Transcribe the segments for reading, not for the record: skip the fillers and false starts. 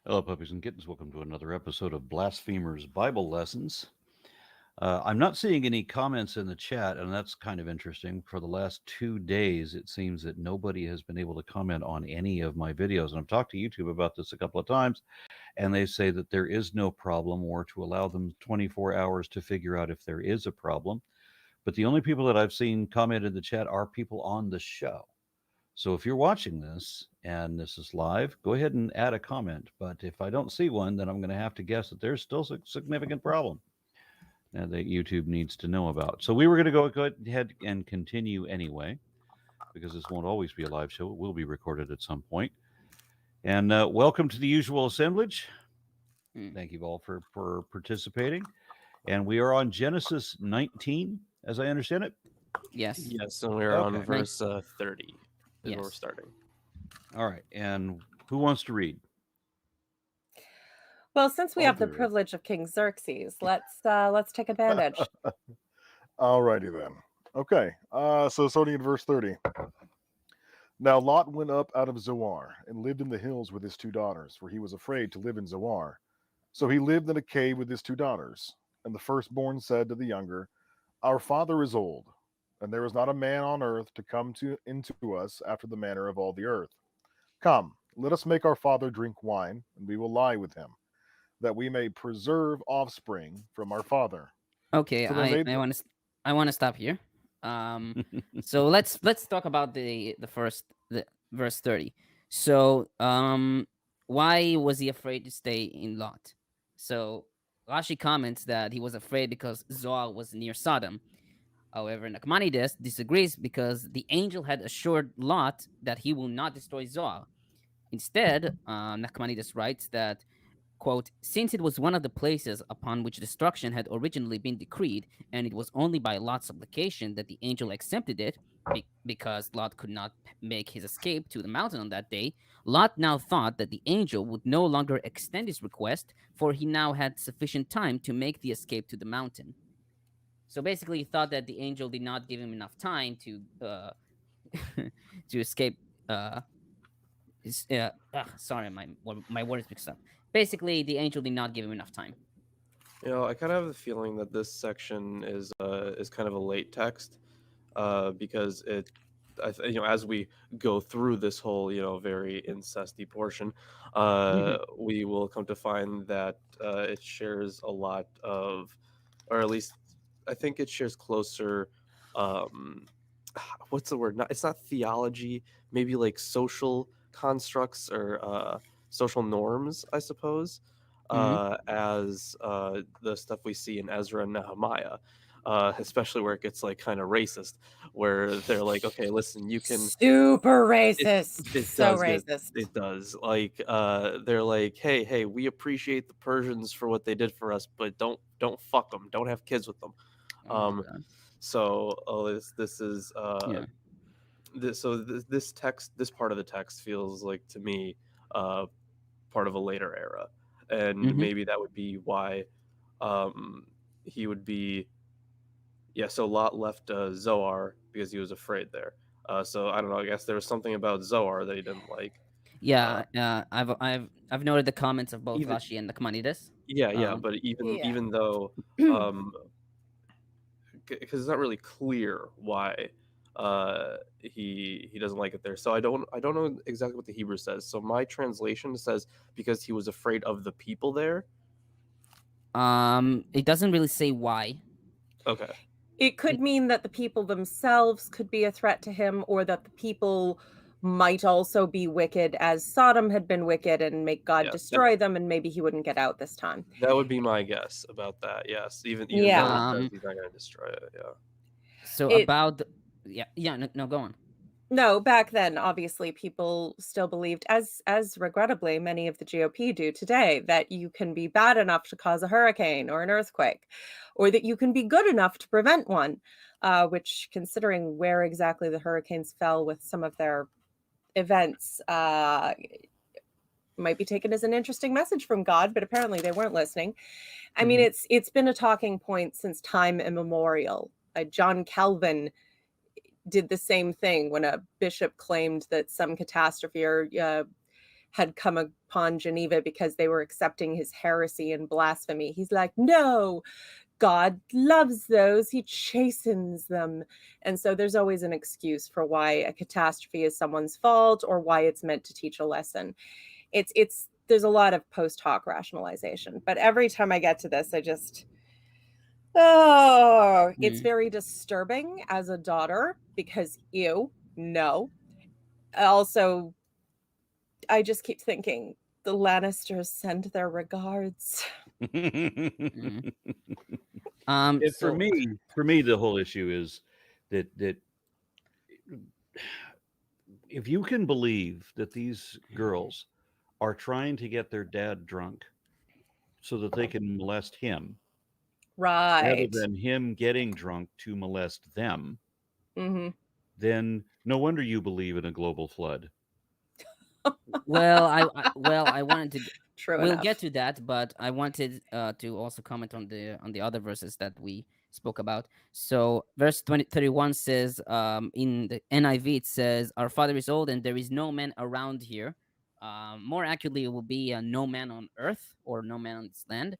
Hello, puppies and kittens. Welcome to another episode of Blasphemers Bible Lessons. I'm not seeing any comments in the chat, and that's kind of interesting. For the last 2 days, it seems that nobody has been able to comment on any of my videos. And I've talked to YouTube about this a couple of times, and they say that there is no problem, or to allow them 24 hours to figure out if there is a problem. But the only people that I've seen comment in the chat are people on the show. So if you're watching this and this is live, go ahead and add a comment. But if I don't see one, then I'm going to have to guess that there's still a significant problem that YouTube needs to know about. So we were going to go ahead and continue anyway, because this won't always be a live show. It will be recorded at some point. And welcome to the usual assemblage. Thank you all for participating. And we are on Genesis 19, as I understand it. Yes. Yes, and we're on verse 30 is where we're starting. All right. And who wants to read? Well, since we have the privilege of King Xerxes, let's take advantage. All righty then. Okay, so starting at verse 30. Now Lot went up out of Zoar and lived in the hills with his two daughters, for he was afraid to live in Zoar. So he lived in a cave with his two daughters. And the firstborn said to the younger, Our father is old, and there is not a man on earth to come into us after the manner of all the earth. Come, let us make our father drink wine, and we will lie with him, that we may preserve offspring from our father. Okay, So I want to stop here. So let's talk about the verse 30. So why was he afraid to stay in Lot? So Rashi comments that he was afraid because Zoar was near Sodom. However, Nachmanides disagrees because the angel had assured Lot that he will not destroy Zoar. Instead, Nachmanides writes that, quote, since it was one of the places upon which destruction had originally been decreed, and it was only by Lot's supplication that the angel accepted it, because Lot could not make his escape to the mountain on that day, Lot now thought that the angel would no longer extend his request, for he now had sufficient time to make the escape to the mountain. So basically, he thought that the angel did not give him enough time to to escape. Sorry, my word is mixed up. Basically, the angel did not give him enough time. You know, I kind of have the feeling that this section is kind of a late text, because as we go through this whole very incesty portion, we will come to find that it shares a lot of, or at least I think it shares closer. What's the word? It's not theology. Maybe like social constructs or social norms, I suppose, as the stuff we see in Ezra and Nehemiah, especially where it gets like kind of racist, where they're like, okay, listen, you can super racist. It so does racist. It does. Like they're like, hey, we appreciate the Persians for what they did for us, but don't fuck them. Don't have kids with them. This is this text, this part of the text feels like to me part of a later era, and maybe that would be why he would be so Lot left Zoar because he was afraid there. So I don't know, I guess there was something about Zoar that he didn't like. I've noted the comments of both Rashi and Nachmanides. But even though because it's not really clear why he doesn't like it there. So I don't know exactly what the Hebrew says. So my translation says because he was afraid of the people there. It doesn't really say why. Okay. It could mean that the people themselves could be a threat to him, or that the people might also be wicked as Sodom had been wicked and make God destroy them, and maybe he wouldn't get out this time. That would be my guess about that. Yes. Even though he's not going to destroy it. Yeah. So no, go on. No, back then, obviously, people still believed, as regrettably many of the GOP do today, that you can be bad enough to cause a hurricane or an earthquake, or that you can be good enough to prevent one, which, considering where exactly the hurricanes fell with some of their events, might be taken as an interesting message from God, but apparently they weren't listening. I mean, it's been a talking point since time immemorial. John Calvin did the same thing when a bishop claimed that some catastrophe or had come upon Geneva because they were accepting his heresy and blasphemy. He's like, no, God loves those, he chastens them. And so there's always an excuse for why a catastrophe is someone's fault or why it's meant to teach a lesson. There's a lot of post hoc rationalization, but every time I get to this, I just, it's very disturbing as a daughter because no. Also, I just keep thinking the Lannisters send their regards. For me, the whole issue is that if you can believe that these girls are trying to get their dad drunk so that they can molest him, rather Right. than him getting drunk to molest them, Mm-hmm. then no wonder you believe in a global flood. Well, I wanted to. True We'll enough. get to that, but I wanted to also comment on the other verses that we spoke about. So verse 31 says, in the NIV it says, "Our father is old, and there is no man around here." More accurately, it will be no man on earth or no man on this land.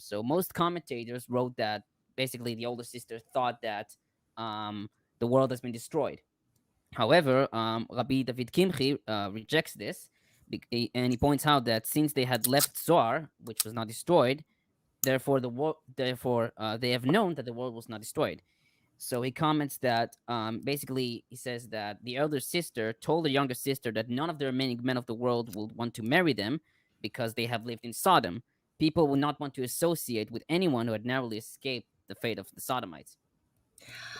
So most commentators wrote that basically the older sister thought that the world has been destroyed. However, Rabbi David Kimchi rejects this, and he points out that since they had left Zoar, which was not destroyed, therefore they have known that the world was not destroyed. So he comments that basically he says that the elder sister told the younger sister that none of the remaining men of the world would want to marry them because they have lived in Sodom. People would not want to associate with anyone who had narrowly escaped the fate of the Sodomites.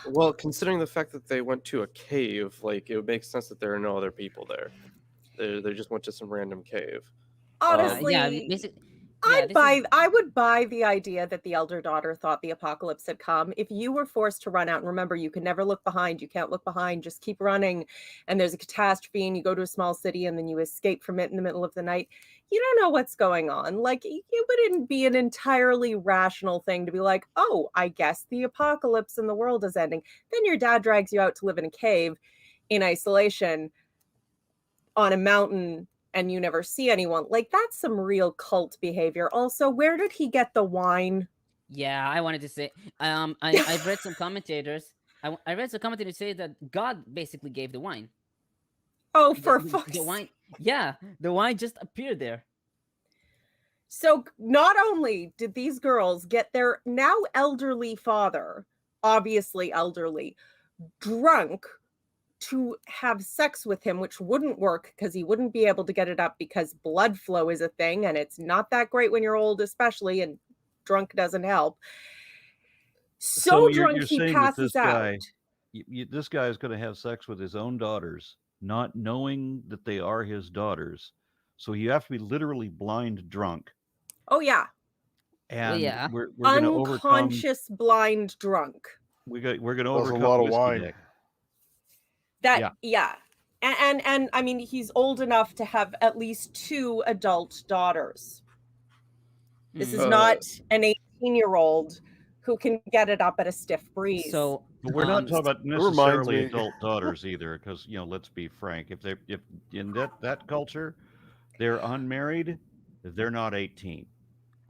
Well, considering the fact that they went to a cave, like, it would make sense that there are no other people there. They just went to some random cave. Honestly, Yeah, basically, yeah, I would buy the idea that the elder daughter thought the apocalypse had come. If you were forced to run out, and remember, you can never look behind. You can't look behind. Just keep running. And there's a catastrophe, and you go to a small city, and then you escape from it in the middle of the night. You don't know what's going on. Like, it wouldn't be an entirely rational thing to be like, oh, I guess the apocalypse and the world is ending. Then your dad drags you out to live in a cave in isolation on a mountain, and you never see anyone. Like, that's some real cult behavior. Also, where did he get the wine? Yeah, I wanted to say, I've read some commentators. I read some commentators say that God basically gave the wine. Oh, for fuck's the wine. Yeah, the wine just appeared there. So not only did these girls get their now elderly father, obviously elderly, drunk to have sex with him, which wouldn't work because he wouldn't be able to get it up because blood flow is a thing, and it's not that great when you're old, especially, and drunk doesn't help. So drunk you're he saying passes that out. This guy is going to have sex with his own daughters, not knowing that they are his daughters. So you have to be literally blind drunk. Oh yeah. And yeah. we're going to overcome. Unconscious blind drunk. We're going to That's overcome a lot of whiskey wine. dick. That yeah. And I mean, he's old enough to have at least 2 adult daughters. This is not an 18-year-old who can get it up at a stiff breeze. So But we're not talking about reminds necessarily me- adult daughters either, because let's be frank. If in that culture they're unmarried, they're not 18.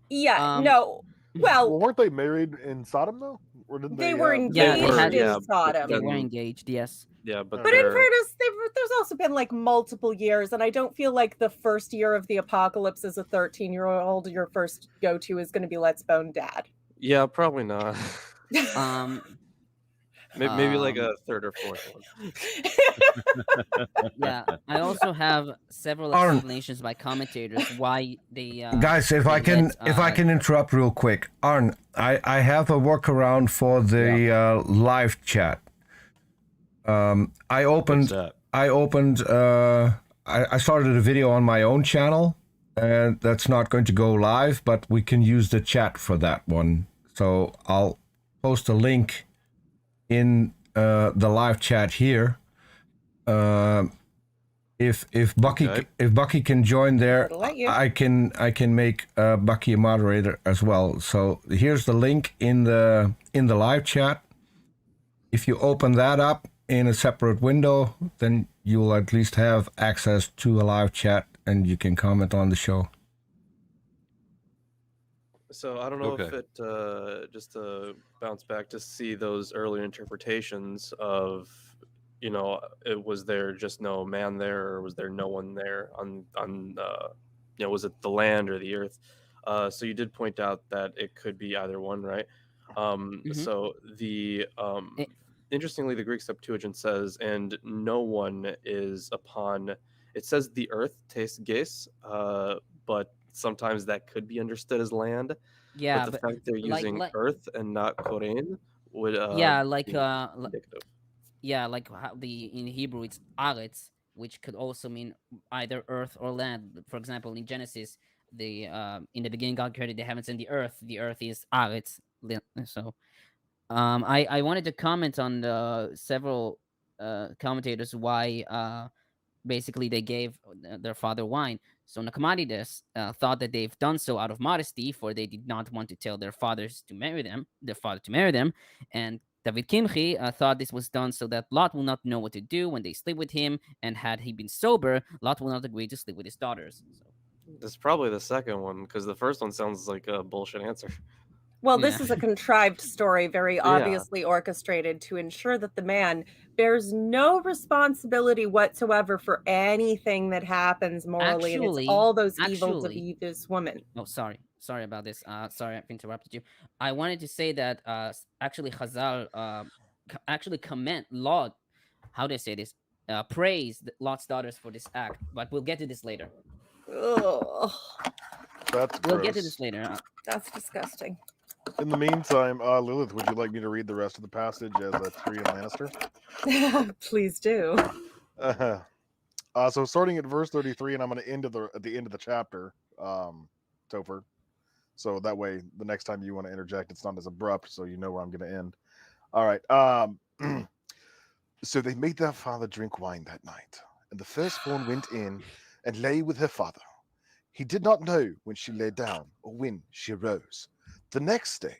Yeah, no. Well, Well, weren't they married in Sodom though? Or did they were Yeah, engaged they had- in Sodom. they then- were engaged. Yes. Yeah, but But in they're- fairness, there's also been like multiple years, and I don't feel like the first year of the apocalypse as a 13-year-old, your first go-to is going to be Let's Bone Dad. yeah, probably not. Maybe like a third or fourth one. Yeah, I also have several Arn. explanations by commentators why they. Guys, if I can interrupt real quick, Arn, I have a workaround for the live chat. I opened. What's that? I started a video on my own channel, and that's not going to go live, but we can use the chat for that one. So I'll post a link in the live chat here. If Bucky can join there, I'll let you. I can make Bucky a moderator as well. So here's the link in the live chat. If you open that up in a separate window, then you'll at least have access to a live chat and you can comment on the show. So I don't know if Okay. it just to bounce back to see those earlier interpretations of, it was there just no man there, or was there no one there on was it the land or the earth? So you did point out that it could be either one, right? So the It- interestingly, the Greek Septuagint says, and no one is upon. It says the earth, tes ges, but sometimes that could be understood as land. yeah, But the but fact they're like using like earth and not korein would yeah, like be indicative. yeah, like how in Hebrew it's aretz, which could also mean either earth or land. For example, in Genesis, the in the beginning God created the heavens and the earth. The earth is aretz. So I wanted to comment on the several commentators why basically they gave their father wine. So Nachmanides thought that they've done so out of modesty, for they did not want to tell their fathers to marry them, their father to marry them. And David Kimchi thought this was done so that Lot will not know what to do when they sleep with him, and had he been sober, Lot will not agree to sleep with his daughters. So, It's probably the second one, because the first one sounds like a bullshit answer. Well, yeah. this is a contrived story, very Yeah. obviously orchestrated to ensure that the man bears no responsibility whatsoever for anything that happens morally, and it's all those evils of this woman. Oh, sorry about this. Sorry, I've interrupted you. I wanted to say that actually Chazal actually comment Lot. How do I say this? Praise Lot's daughters for this act, but we'll get to this later. Ugh, That's We'll gross. get to this later. that's disgusting. In the meantime, Lilith, would you like me to read the rest of the passage as a Tyrion Lannister? Please do. So starting at verse 33, and I'm going to end at the end of the chapter, Topher. So that way, the next time you want to interject, it's not as abrupt, so you know where I'm going to end. All right. So they made their father drink wine that night, and the firstborn went in and lay with her father. He did not know when she lay down or when she arose. The next day,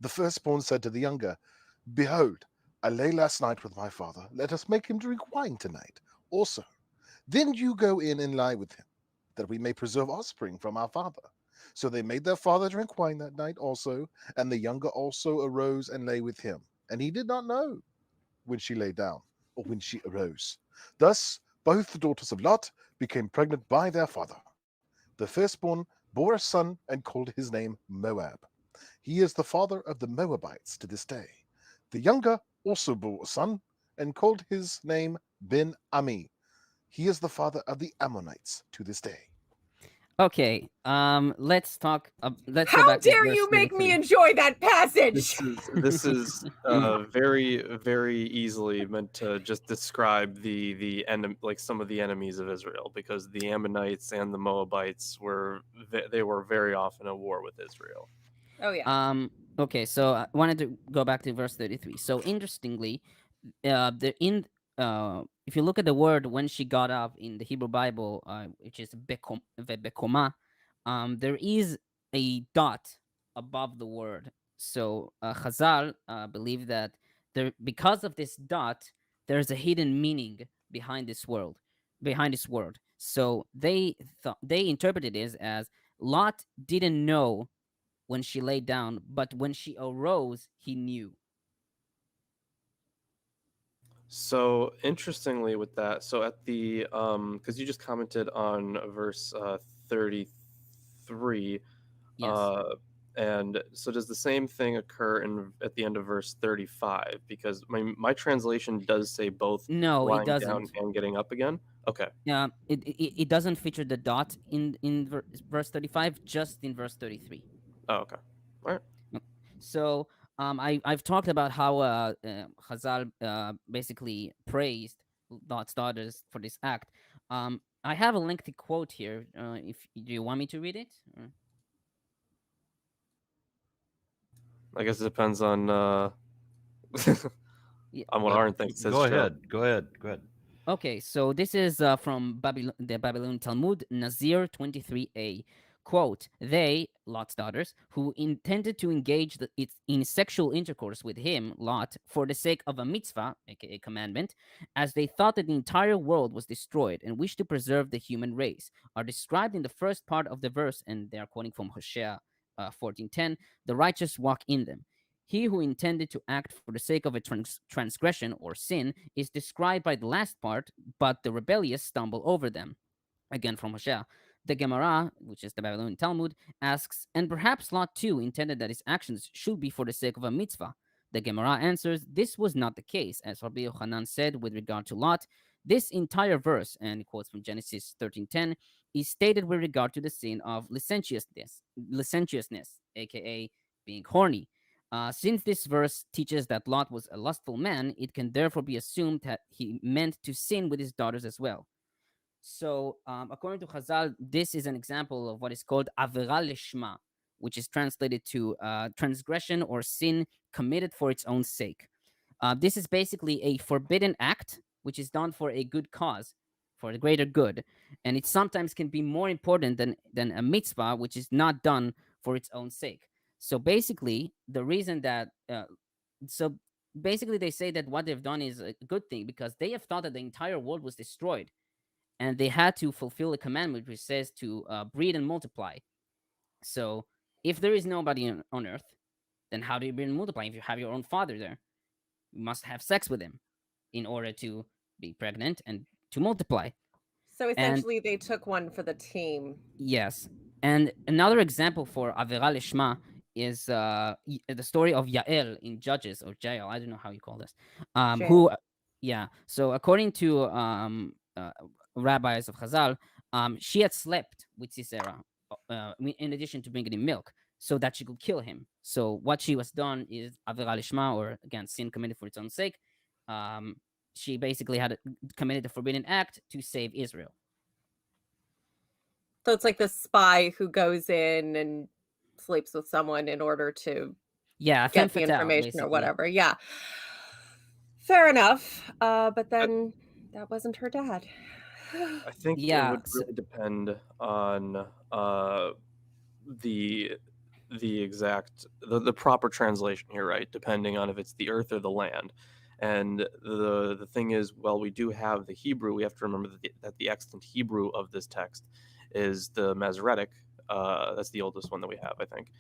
the firstborn said to the younger, "Behold, I lay last night with my father. Let us make him drink wine tonight also. Then you go in and lie with him, that we may preserve offspring from our father." So they made their father drink wine that night also, and the younger also arose and lay with him. And he did not know when she lay down or when she arose. Thus, both the daughters of Lot became pregnant by their father. The firstborn bore a son and called his name Moab. He is the father of the Moabites to this day. The younger also bore a son and called his name Ben-Ami. He is the father of the Ammonites to this day. Okay. Let's talk. Let's go How back to dare verse you make me 33. enjoy that passage? This is very, very easily meant to just describe the like some of the enemies of Israel, because the Ammonites and the Moabites were very often at war with Israel. Oh yeah. Okay, so I wanted to go back to verse 33. So interestingly, if you look at the word when she got up in the Hebrew Bible, which is bekoma, there is a dot above the word. So Chazal believe that because of this dot, there's a hidden meaning behind this word. So they interpreted it as Lot didn't know when she lay down, but when she arose, he knew. So interestingly with that, so at the because you just commented on verse 33, Yes. and so does the same thing occur at the end of verse 35? Because my translation does say both No, it lying down doesn't. and getting up again. Okay. It doesn't feature the dot in verse 35, just in verse 33. Oh, okay. All right. So I've talked about how Chazal basically praised Lot's daughters for this act. I have a lengthy quote here. If do you want me to read it? Or? I guess it depends on Yeah. on what Aaron thinks. Says Go Joe. ahead. Okay, so this is from the Babylonian Talmud, Nazir 23a. quote, they, Lot's daughters, who intended to engage in sexual intercourse with him, Lot, for the sake of a mitzvah, aka commandment, as they thought that the entire world was destroyed and wished to preserve the human race, are described in the first part of the verse, and they are quoting from Hosea 14:10, the righteous walk in them. He who intended to act for the sake of a transgression or sin is described by the last part, but the rebellious stumble over them. Again from Hosea. The Gemara, which is the Babylonian Talmud, asks, and perhaps Lot too intended that his actions should be for the sake of a mitzvah. The Gemara answers, this was not the case, as Rabbi Yochanan said with regard to Lot. This entire verse, and he quotes from Genesis 13:10, is stated with regard to the sin of licentiousness, aka being horny. Since this verse teaches that Lot was a lustful man, it can therefore be assumed that he meant to sin with his daughters as well. So, according to Chazal, this is an example of what is called avera lishma, which is translated to transgression or sin committed for its own sake. This is basically a forbidden act, which is done for a good cause, for the greater good, and it sometimes can be more important than a mitzvah, which is not done for its own sake. So basically, the reason that they say that what they've done is a good thing because they have thought that the entire world was destroyed. And they had to fulfill a commandment which says to breed and multiply. So if there is nobody on earth, then how do you breed and multiply? If you have your own father there, you must have sex with him in order to be pregnant and to multiply. So essentially, they took one for the team. Yes. And another example for Avera Lishma is the story of Yael in Judges, or Jael, I don't know how you call this. So according to rabbis of Chazal, she had slept with Sisera in addition to bringing him milk so that she could kill him. So what she was done is Avera Lishma, or again, sin committed for its own sake. She basically had committed a forbidden act to save Israel. So it's like the spy who goes in and sleeps with someone in order to get the information basically. or whatever. Yeah. Fair enough. But then that wasn't her dad. I think it would really depend on the exact the proper translation here, right? Depending on if it's the earth or the land. And the thing is, while we do have the Hebrew, we have to remember that the extant Hebrew of this text is the Masoretic. That's the oldest one that we have, I think.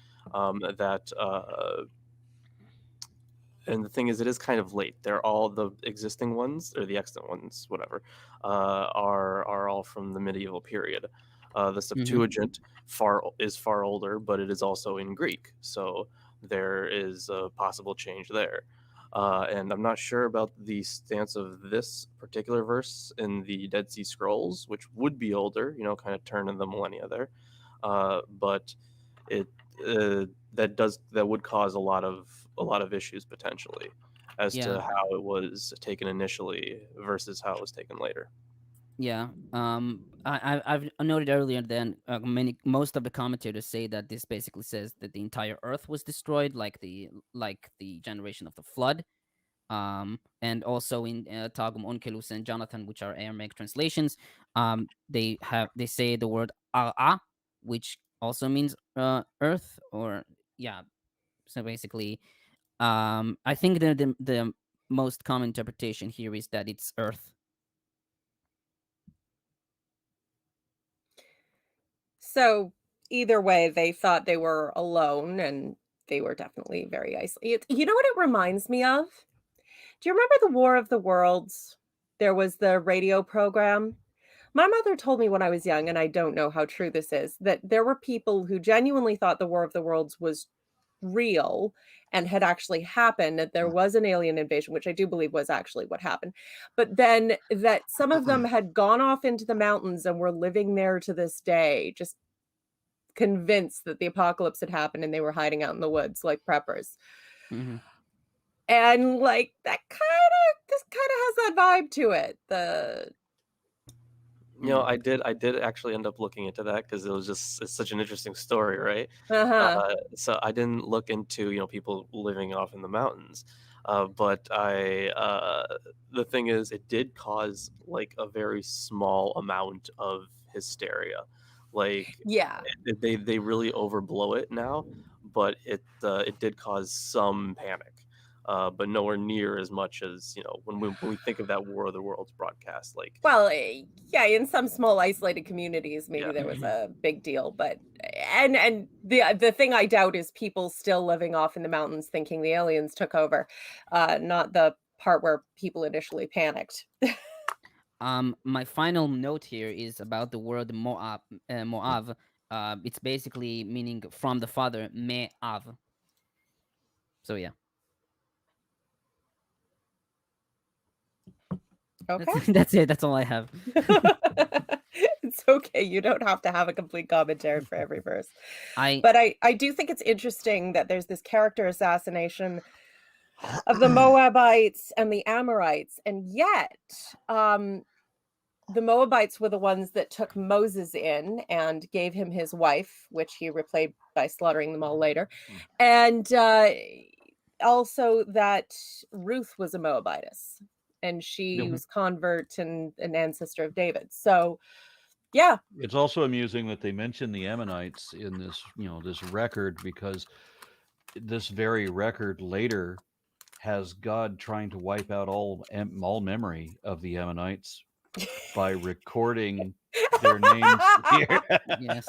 And the thing is, it is kind of late. They're all the existing ones, or the extant ones, whatever, are all from the medieval period. The Septuagint is far older, but it is also in Greek, so there is a possible change there. And I'm not sure about the stance of this particular verse in the Dead Sea Scrolls, which would be older, kind of turn in the millennia there. But it that would cause a lot of issues potentially as to how it was taken initially versus how it was taken later. Yeah. I've noted earlier that most of the commentators say that this basically says that the entire earth was destroyed, like the generation of the flood. And also in Targum Onkelos and Jonathan, which are Aramaic translations, they say the word Ara, which also means earth, or So basically, I think the most common interpretation here is that it's earth. So either way, they thought they were alone, and they were definitely very isolated. You know what it reminds me of? Do you remember the War of the Worlds? There was the radio program. My mother told me when I was young, and I don't know how true this is, that there were people who genuinely thought the War of the Worlds was real and had actually happened, that there was an alien invasion, which I do believe was actually what happened. But then that some of them had gone off into the mountains and were living there to this day, just convinced that the apocalypse had happened, and they were hiding out in the woods like preppers. Mm-hmm. And like this kind of has that vibe to it. I did actually end up looking into that because it's such an interesting story, right? So I didn't look into people living off in the mountains, but the thing is, it did cause like a very small amount of hysteria. Like Yeah. they really overblow it now, but it did cause some panic. But nowhere near as much as when we think of that War of the Worlds broadcast. Like, Well, yeah, in some small isolated communities, maybe Yeah. there was a big deal, but and the thing I doubt is people still living off in the mountains thinking the aliens took over, not the part where people initially panicked. My final note here is about the word Moab. Moab. It's basically meaning from the father, Me'av. So yeah. Okay. That's it. That's all I have. It's okay. You don't have to have a complete commentary for every verse. I But I do think it's interesting that there's this character assassination of the Moabites and the Amorites, and yet the Moabites were the ones that took Moses in and gave him his wife, which he repaid by slaughtering them all later. And also that Ruth was a Moabitess, and she Mhm. was convert and an ancestor of David. So, yeah. It's also amusing that they mention the Ammonites in this, this record, because this very record later has God trying to wipe out all memory of the Ammonites by recording their names here. yes.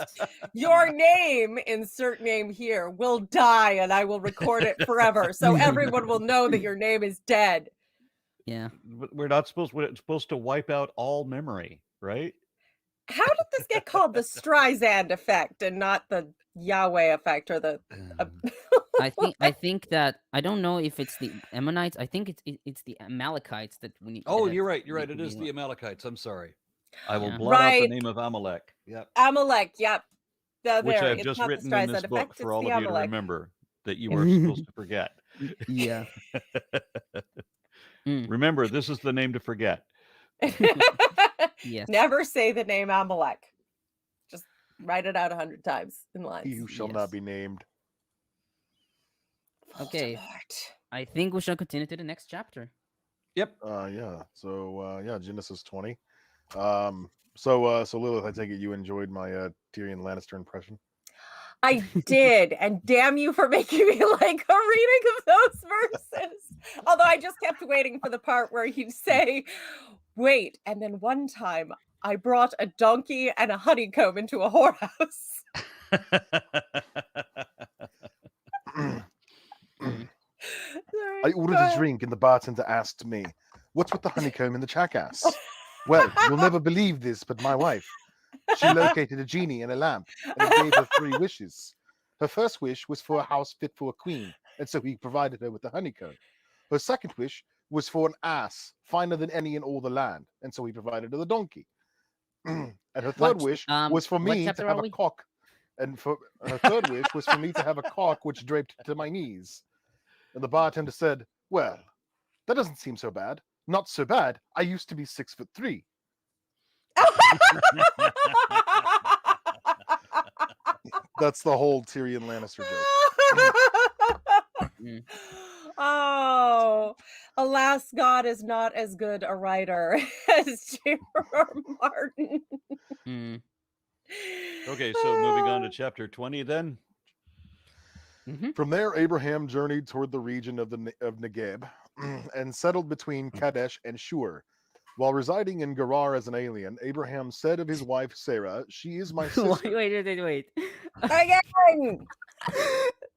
Your name, insert name here, will die, and I will record it forever. So everyone will know that your name is dead. Yeah. But it's supposed to wipe out all memory, right? How did this get called the Streisand effect and not the Yahweh effect or the? I think that I don't know if it's the Ammonites. I think it's the Amalekites that we need. Oh, that you're right. You're need right. to It is be the Amalekites. I'm sorry. I will Yeah. blot out the Right. name of Amalek. Yep. Amalek, yep. Which There, I've it's just not the written in this Streisand book effect, for it's all the of you to Amalek. remember that you are supposed to forget. Yeah. Mm. Remember, this is the name to forget. Yes. Never say the name Amalek. Just write it out 100 times in lines. He who shall Yes. not be named. Okay. Voldemort. I think we shall continue to the next chapter. Yep. Yeah. So Genesis 20. So Lilith, I take it you enjoyed my Tyrion Lannister impression. I did, and damn you for making me like a reading of those verses. Although I just kept waiting for the part where he'd say, wait, and then one time I brought a donkey and a honeycomb into a whorehouse. Sorry, I ordered go a ahead. drink and the bartender asked me, "What's with the honeycomb in the jackass?" Well, you'll never believe this, but my wife, she located a genie in a lamp and it gave her 3 wishes. Her first wish was for a house fit for a queen, and so he provided her with the honeycomb. Her second wish was for an ass finer than any in all the land, and so he provided her the donkey. And her third wish was for what me to chapter have are a we? cock. And for her third wish was for me to have a cock which draped to my knees. And the bartender said, "Well, that doesn't seem so bad. Not so bad. I used to be 6'3". That's the whole Tyrion Lannister joke. Mm. Oh, alas, God is not as good a writer as J.R.R. Martin. Mm. Okay, so moving on to chapter 20 then. Mhm. From there, Abraham journeyed toward the region of Negeb and settled between Kadesh and Shur. While residing in Gerar as an alien, Abraham said of his wife Sarah, "She is my sister." Wait. Again!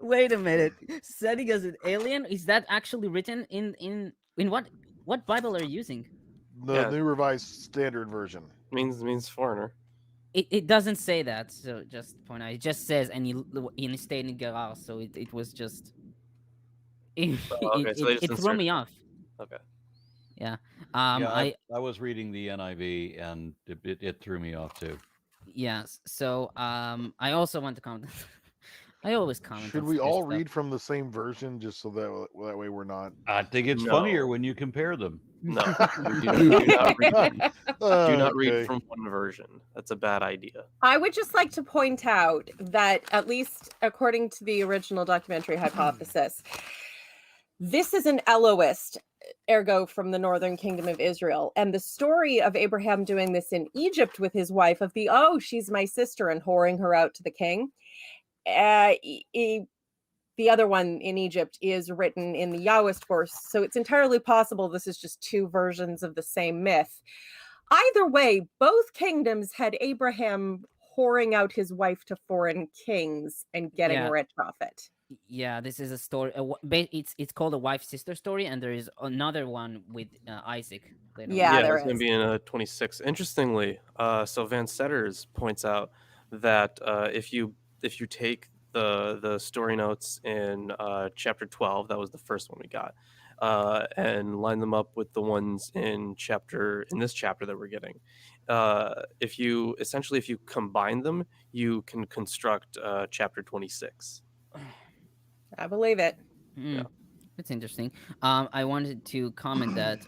Wait a minute. Setting as an alien? Is that actually written in what Bible are you using? The Yeah. New Revised Standard Version. means foreigner. It doesn't say that, so just point out. It just says and he stayed in Gerar, so it was just it, okay, so they just it threw me inserted it. off. Okay. Yeah. I was reading the NIV and it threw me off too. Yes. So I also want to comment. I always comment. Should on we stupid all stuff. read from the same version just so that way we're not? I think it's No. funnier when you compare them. No, do not read Okay. from one version. That's a bad idea. I would just like to point out that, at least according to the original documentary hypothesis, this is an Elohist ergo from the northern kingdom of Israel. And the story of Abraham doing this in Egypt with his wife of she's my sister, and whoring her out to the king. The other one in Egypt is written in the Yahwist verse. So it's entirely possible this is just two versions of the same myth. Either way, both kingdoms had Abraham whoring out his wife to foreign kings and getting rich off it. Yeah, this is a story. It's called a wife-sister story, and there is another one with Isaac. Yeah, there it's going to be in 26. Interestingly, so Van Setters points out that if you take the story notes in chapter 12, that was the first one we got, and line them up with the ones in this chapter that we're getting, if you combine them, you can construct chapter 26. I believe it. Yeah, that's interesting. I wanted to comment that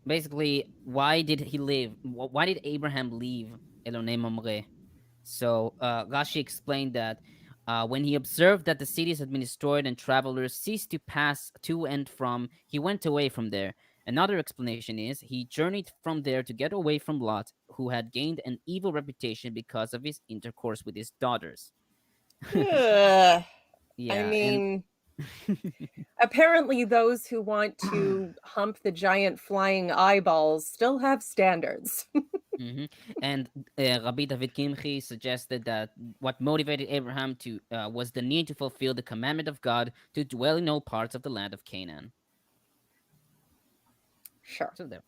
basically, why did he leave? Why did Abraham leave Elonei Mamre? So Rashi explained that when he observed that the cities had been destroyed and travelers ceased to pass to and from, he went away from there. Another explanation is he journeyed from there to get away from Lot, who had gained an evil reputation because of his intercourse with his daughters. Yeah, I mean, apparently those who want to hump the giant flying eyeballs still have standards. And Rabbi David Kimchi suggested that what motivated Abraham to was the need to fulfill the commandment of God to dwell in all parts of the land of Canaan. Sure. So there.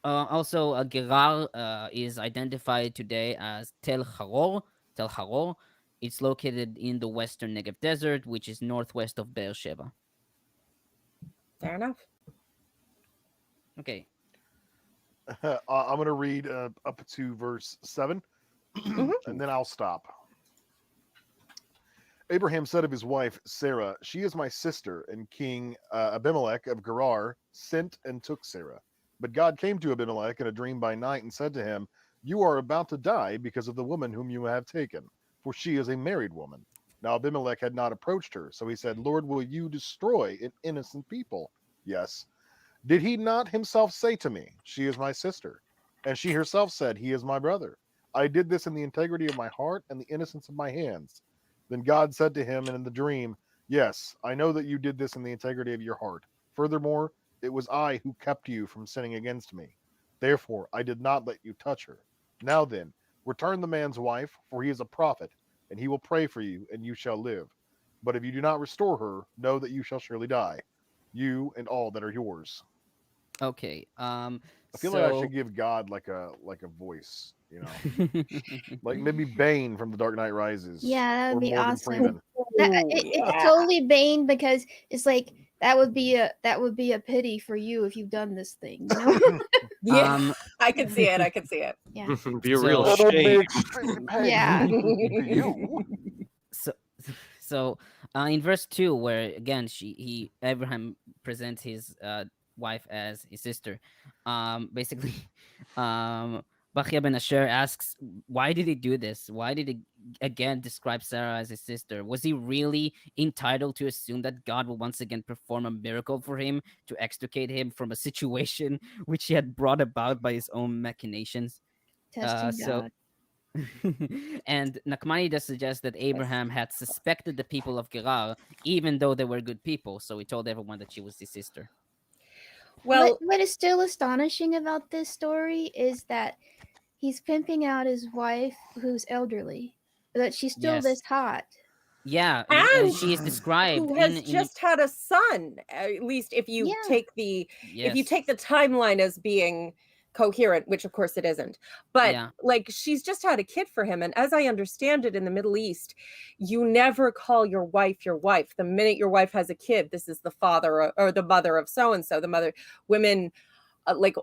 Also, Gerar is identified today as Tel Haror. Tel Haror. It's located in the western Negev Desert, which is northwest of Beersheba. Fair enough. Okay. I'm going to read up to verse 7, and then I'll stop. Abraham said of his wife, Sarah, "She is my sister," and King Abimelech of Gerar sent and took Sarah. But God came to Abimelech in a dream by night and said to him, "You are about to die because of the woman whom you have taken, for she is a married woman." Now Abimelech had not approached her, so he said, "Lord, will you destroy an innocent people?" Yes. Did he not himself say to me, "She is my sister"? And she herself said, "He is my brother." I did this in the integrity of my heart and the innocence of my hands. Then God said to him in the dream, "Yes, I know that you did this in the integrity of your heart. Furthermore, it was I who kept you from sinning against me. Therefore, I did not let you touch her. Now then, return the man's wife, for he is a prophet, and he will pray for you, and you shall live. But if you do not restore her, know that you shall surely die, you and all that are yours." Okay. I feel like I should give God like a voice, you know, like maybe Bane from The Dark Knight Rises. Yeah, that would or be Morgan awesome. Freeman. It's totally Bane, because it's like that would be a pity for you if you've done this thing. You know? Yeah, I can see it. I can see it. Yeah. Be a real That'll be shame. extreme pain Yeah. to you. So in verse 2, where again Abraham presents his wife as his sister, basically Bachia ben Asher asks, why did he do this? Why did he again describe Sarah as his sister? Was he really entitled to assume that God will once again perform a miracle for him to extricate him from a situation which he had brought about by his own machinations? Testing God. And Nachmanides suggests that Abraham had suspected the people of Gerar, even though they were good people, so he told everyone that she was his sister. Well, what is still astonishing about this story is that he's pimping out his wife who's elderly, that she's still this hot. Yeah, and she is described who has just had a son. At least if you take the timeline as being coherent, which of course it isn't, but like she's just had a kid for him. And as I understand it, in the Middle East, you never call your wife your wife. The minute your wife has a kid, this is the father or the mother of so and so. The mother, women, like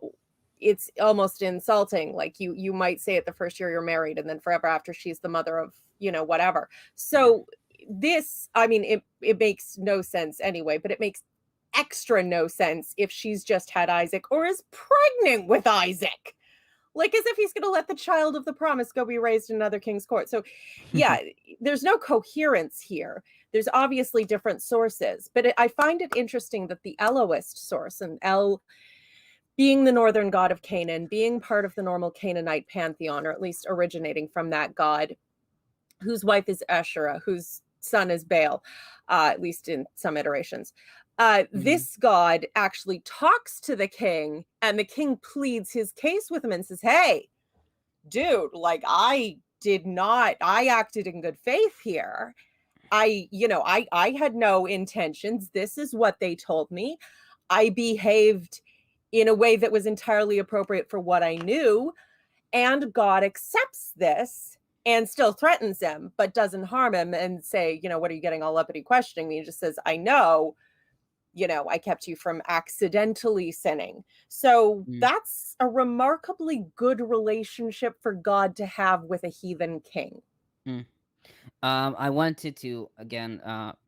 it's almost insulting. Like you might say it the first year you're married, and then forever after she's the mother of whatever. So this, I mean, it makes no sense anyway, but it makes extra no sense if she's just had Isaac or is pregnant with Isaac. Like as if he's going to let the child of the promise go be raised in another king's court. So yeah, there's no coherence here. There's obviously different sources, but I find it interesting that the Elohist source, and El being the northern god of Canaan, being part of the normal Canaanite pantheon, or at least originating from that god, whose wife is Asherah, whose son is Baal, at least in some iterations. This god actually talks to the king, and the king pleads his case with him and says, hey, dude, like I acted in good faith here. I had no intentions. This is what they told me. I behaved in a way that was entirely appropriate for what I knew. And God accepts this and still threatens him, but doesn't harm him and say, what are you getting all uppity questioning me? He just says, I know, I kept you from accidentally sinning. So that's a remarkably good relationship for God to have with a heathen king. I wanted to, again,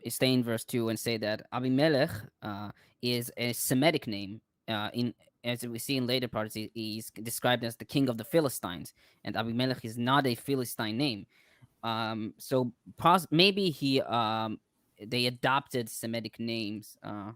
stay in verse 2 and say that Abimelech is a Semitic name. As we see in later parts, he's described as the king of the Philistines, and Abimelech is not a Philistine name. So maybe they adopted Semitic names. I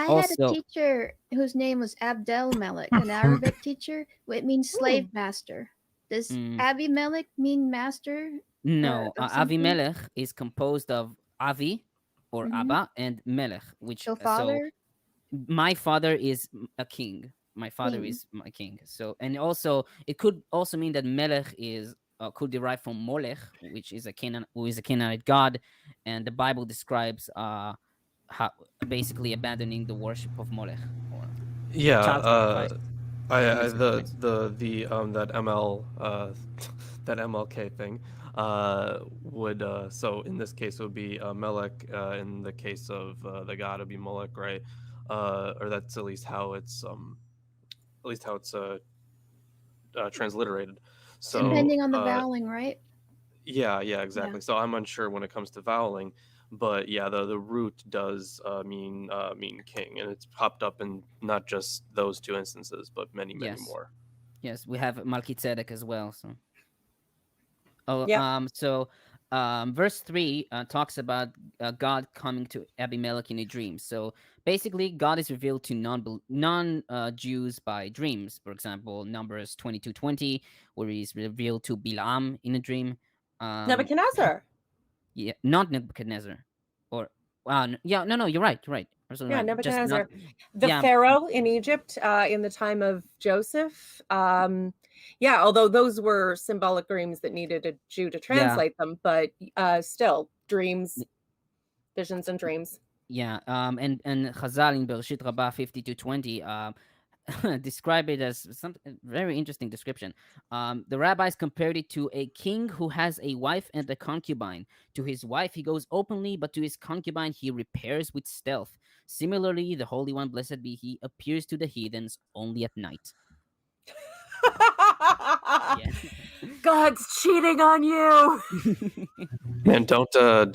had a teacher whose name was Abdelmelech, an Arabic teacher. It means slave master. Does Abimelech mean master? No, Abimelech is composed of Avi or Abba and Melech, which father. So my father is a king. My father is my king. So, and also it could also mean that Melech is could derive from Molech, which is a Canaanite god, and the Bible describes how basically abandoning the worship of Molech. Or child sacrifice. That that MLK thing would so in this case it would be Melech in the case of the god Abimelech, right? Or that's at least how it's transliterated. So depending on the voweling, right? Yeah, exactly. Yeah. So I'm unsure when it comes to voweling, but yeah, the root does mean king, and it's popped up in not just those two instances, but many more. Yes, we have Melchizedek as well. So, verse 3 talks about God coming to Abimelech in a dream. So basically, God is revealed to non-Jews by dreams. For example, Numbers 22:20, where he's revealed to Bilam in a dream. Nebuchadnezzar. Yeah, not Nebuchadnezzar. Or no, you're right. Absolutely right. Nebuchadnezzar. Pharaoh in Egypt in the time of Joseph. Although those were symbolic dreams that needed a Jew to translate them, but still dreams, visions and dreams. Yeah, and Chazal in Bereshit Rabbah 52:20 describe it as something very interesting description. The rabbis compared it to a king who has a wife and a concubine. To his wife he goes openly, but to his concubine he repairs with stealth. Similarly, the Holy One, blessed be he, appears to the heathens only at night. God's cheating on you. Man, don't tell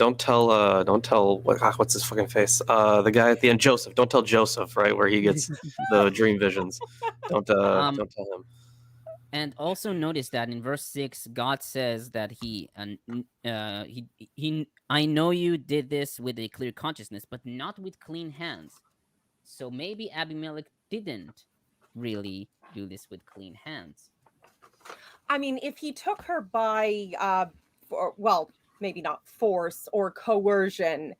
what's his fucking face? The guy at the end, Joseph. Don't tell Joseph, right, where he gets the dream visions. Don't tell him. And also notice that in verse 6, God says that he I know you did this with a clear consciousness, but not with clean hands. So maybe Abimelech didn't really do this with clean hands. I mean, if he took her by maybe not force or coercion,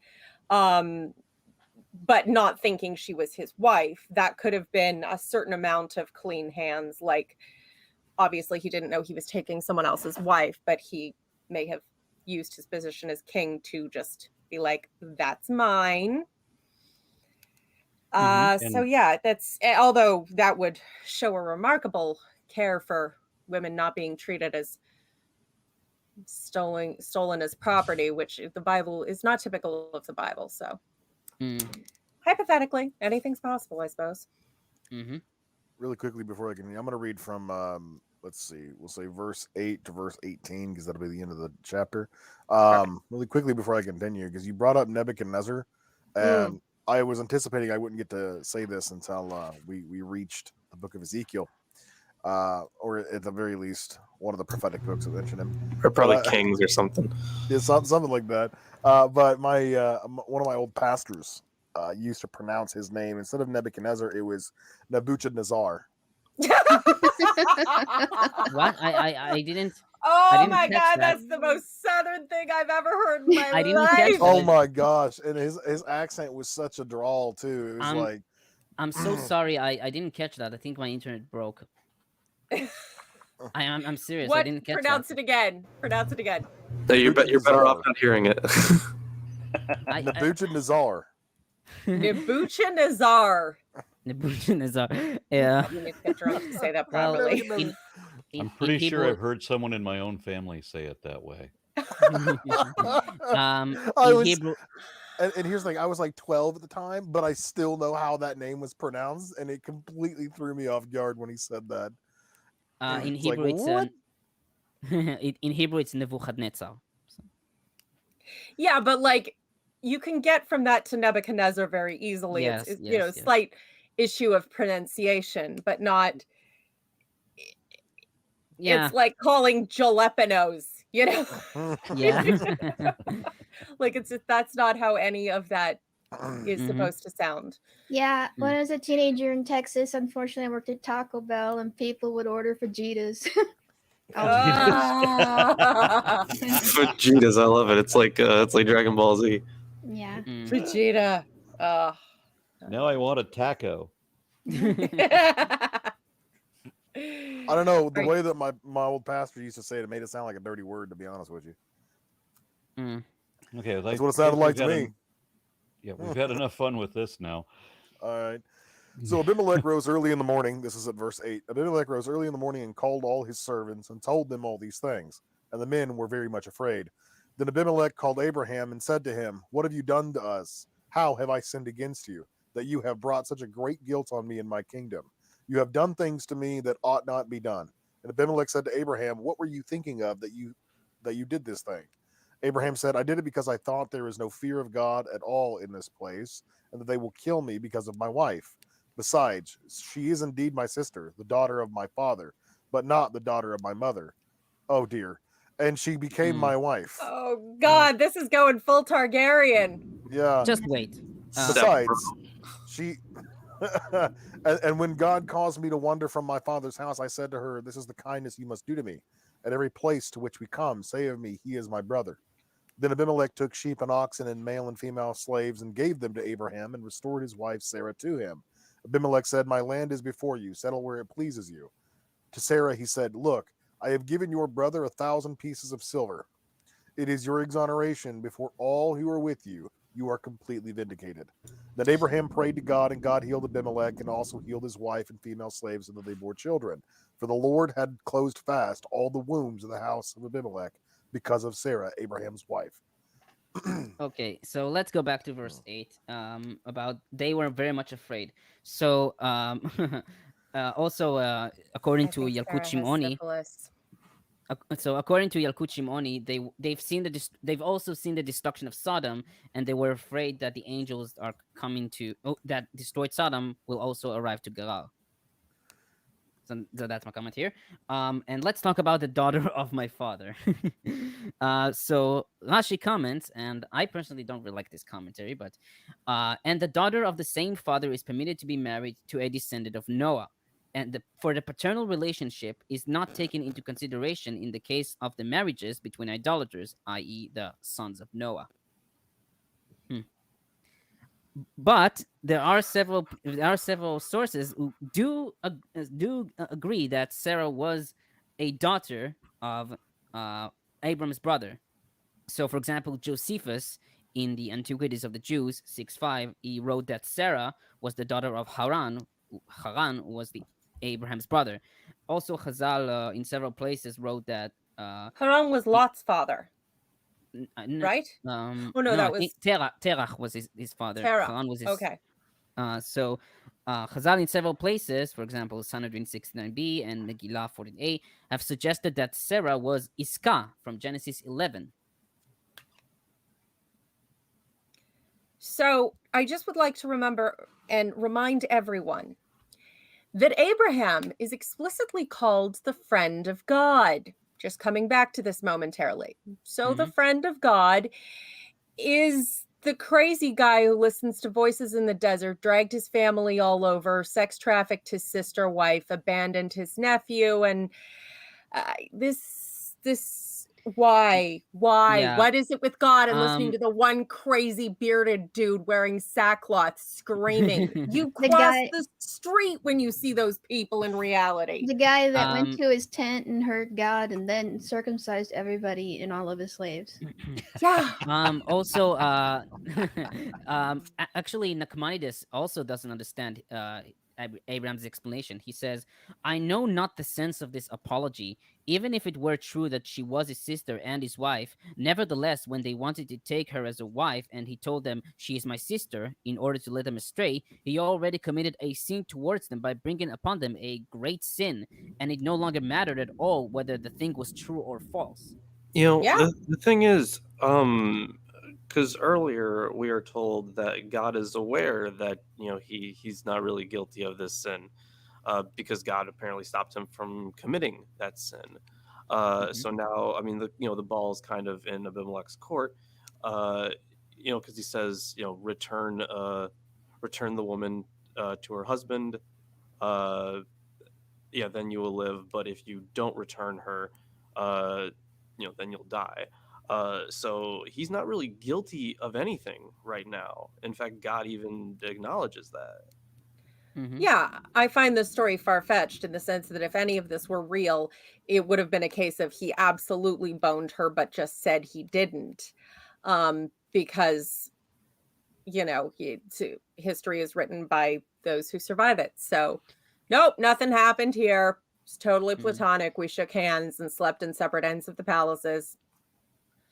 but not thinking she was his wife, that could have been a certain amount of clean hands. Like, obviously he didn't know he was taking someone else's wife, but he may have used his position as king to just be like, that's mine. That's, although that would show a remarkable care for women not being treated as stolen as property, which the Bible is not typical of the Bible. So hypothetically, anything's possible, I suppose. Really quickly before I'm going to read from let's see, we'll say verse 8 to verse 18, because that'll be the end of the chapter. Really quickly before I continue, because you brought up Nebuchadnezzar, and I was anticipating I wouldn't get to say this until we reached the book of Ezekiel. or at the very least, one of the prophetic books that mention him. Or probably But, Kings or something. Yeah, something like that. But one of my old pastors used to pronounce his name instead of Nebuchadnezzar, it was Nebuchadnezzar. What? I didn't. Oh I didn't my catch God, that. that's the most southern thing I've ever heard in my I didn't catch life. that. Oh my gosh! And his accent was such a drawl too. It was like, I'm so sorry. I didn't catch that. I think my internet broke. I'm serious. I What? didn't catch Pronounce that. it again. Pronounce it again. No, you're better off not hearing it. Nebuchadnezzar. Nebuchadnezzar. Nebuchadnezzar. Yeah. You need to get drunk to say that Well, properly. I'm pretty sure I've heard someone in my own family say it that way. Hebrew. And here's the thing: I was like 12 at the time, but I still know how that name was pronounced, and it completely threw me off guard when he said that. In It's Hebrew, like, what? in Hebrew, it's Nebuchadnezzar. Yeah, but like you can get from that to Nebuchadnezzar very easily. Yes, It's yes. slight issue of pronunciation, but not. Yeah. It's like calling jalapenos, Yeah. Like that's not how any of that is Mhm. supposed to sound. Yeah, when I was a teenager in Texas, unfortunately, I worked at Taco Bell, and people would order fajitas. Vegeta's, I love it. It's like Dragon Ball Z. Yeah. Vegeta. Now I want a taco. I don't know. The way that my old pastor used to say it made it sound like a dirty word, to be honest with you. Okay, That's what it sounded like to me. We've had enough fun with this now. All right. So Abimelech rose early in the morning. This is at verse 8. Abimelech rose early in the morning and called all his servants and told them all these things. And the men were very much afraid. Then Abimelech called Abraham and said to him, "What have you done to us? How have I sinned against you, that you have brought such a great guilt on me and my kingdom? You have done things to me that ought not be done." And Abimelech said to Abraham, "What were you thinking of that you did this thing?" Abraham said, "I did it because I thought there is no fear of God at all in this place, and that they will kill me because of my wife. Besides, she is indeed my sister, the daughter of my father, but not the daughter of my mother. Oh dear. And she became my wife." Oh God, this is going full Targaryen. Yeah. Just wait. Besides, she and when God caused me to wander from my father's house, I said to her, "This is the kindness you must do to me. At every place to which we come, say of me, he is my brother." Then Abimelech took sheep and oxen and male and female slaves and gave them to Abraham and restored his wife Sarah to him. Abimelech said, "My land is before you. Settle where it pleases you." To Sarah he said, "Look, I have given your brother 1,000 pieces of silver. It is your exoneration before all who are with you. You are completely vindicated." Then Abraham prayed to God, and God healed Abimelech and also healed his wife and female slaves, so that they bore children. For the Lord had closed fast all the wombs of the house of Abimelech because of Sarah, Abraham's wife. Okay, so let's go back to verse 8. About they were very much afraid. So also according to Yalkut Shimoni, according to Yalkut Shimoni, they've also seen the destruction of Sodom, and they were afraid that the angels are coming that destroyed Sodom will also arrive to Gerar. So that's my comment here. And let's talk about the daughter of my father. So Rashi comments, and I personally don't really like this commentary, but and the daughter of the same father is permitted to be married to a descendant of Noah. And for the paternal relationship is not taken into consideration in the case of the marriages between idolaters, i.e. the sons of Noah. But there are several sources who do agree that Sarah was a daughter of Abram's brother. So, for example, Josephus in the Antiquities of the Jews 6:5, he wrote that Sarah was the daughter of Haran. Haran was Abraham's brother. Also, Chazal in several places wrote that Haran was Lot's father. Right? That was Terach was his father. Terach was his. Okay. So Chazal in several places, for example, Sanhedrin 69b and Megillah 14a, have suggested that Sarah was Iska from Genesis 11. So I just would like to remember and remind everyone that Abraham is explicitly called the friend of God. Just coming back to this momentarily. So the friend of God is the crazy guy who listens to voices in the desert, dragged his family all over, sex trafficked his sister wife, abandoned his nephew, and this why Yeah. what is it with God and listening to the one crazy bearded dude wearing sackcloth screaming? You cross the street when you see those people in reality. The guy that went to his tent and heard God and then circumcised everybody and all of his slaves. Yeah. Also, actually, Nachmanides also doesn't understand Abraham's explanation. He says, "I know not the sense of this apology. Even if it were true that she was his sister and his wife, nevertheless, when they wanted to take her as a wife, and he told them, 'She is my sister,' in order to lead them astray, he already committed a sin towards them by bringing upon them a great sin, and it no longer mattered at all whether the thing was true or false." The thing is, because earlier we are told that God is aware that he's not really guilty of this sin, because God apparently stopped him from committing that sin. So now, I mean, the ball's kind of in Abimelech's court, because he says, return the woman to her husband, then you will live. But if you don't return her, then you'll die. So he's not really guilty of anything right now. In fact, God even acknowledges that. Yeah, I find this story far-fetched in the sense that if any of this were real, it would have been a case of he absolutely boned her, but just said he didn't. Because, history is written by those who survive it. So, nope, nothing happened here. It's totally platonic. We shook hands and slept in separate ends of the palaces.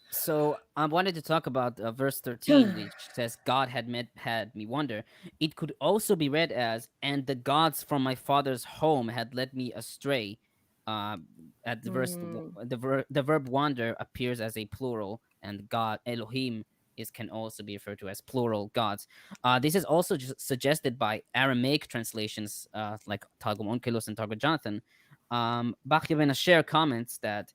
So I wanted to talk about verse 13, which says, "God had me wonder." It could also be read as, "And the gods from my father's home had led me astray." At the verse, the verb wander appears as a plural, and God, Elohim, can also be referred to as plural gods. This is also suggested by Aramaic translations like Targum Onkelos and Targum Jonathan. Bachya Ben Asher comments that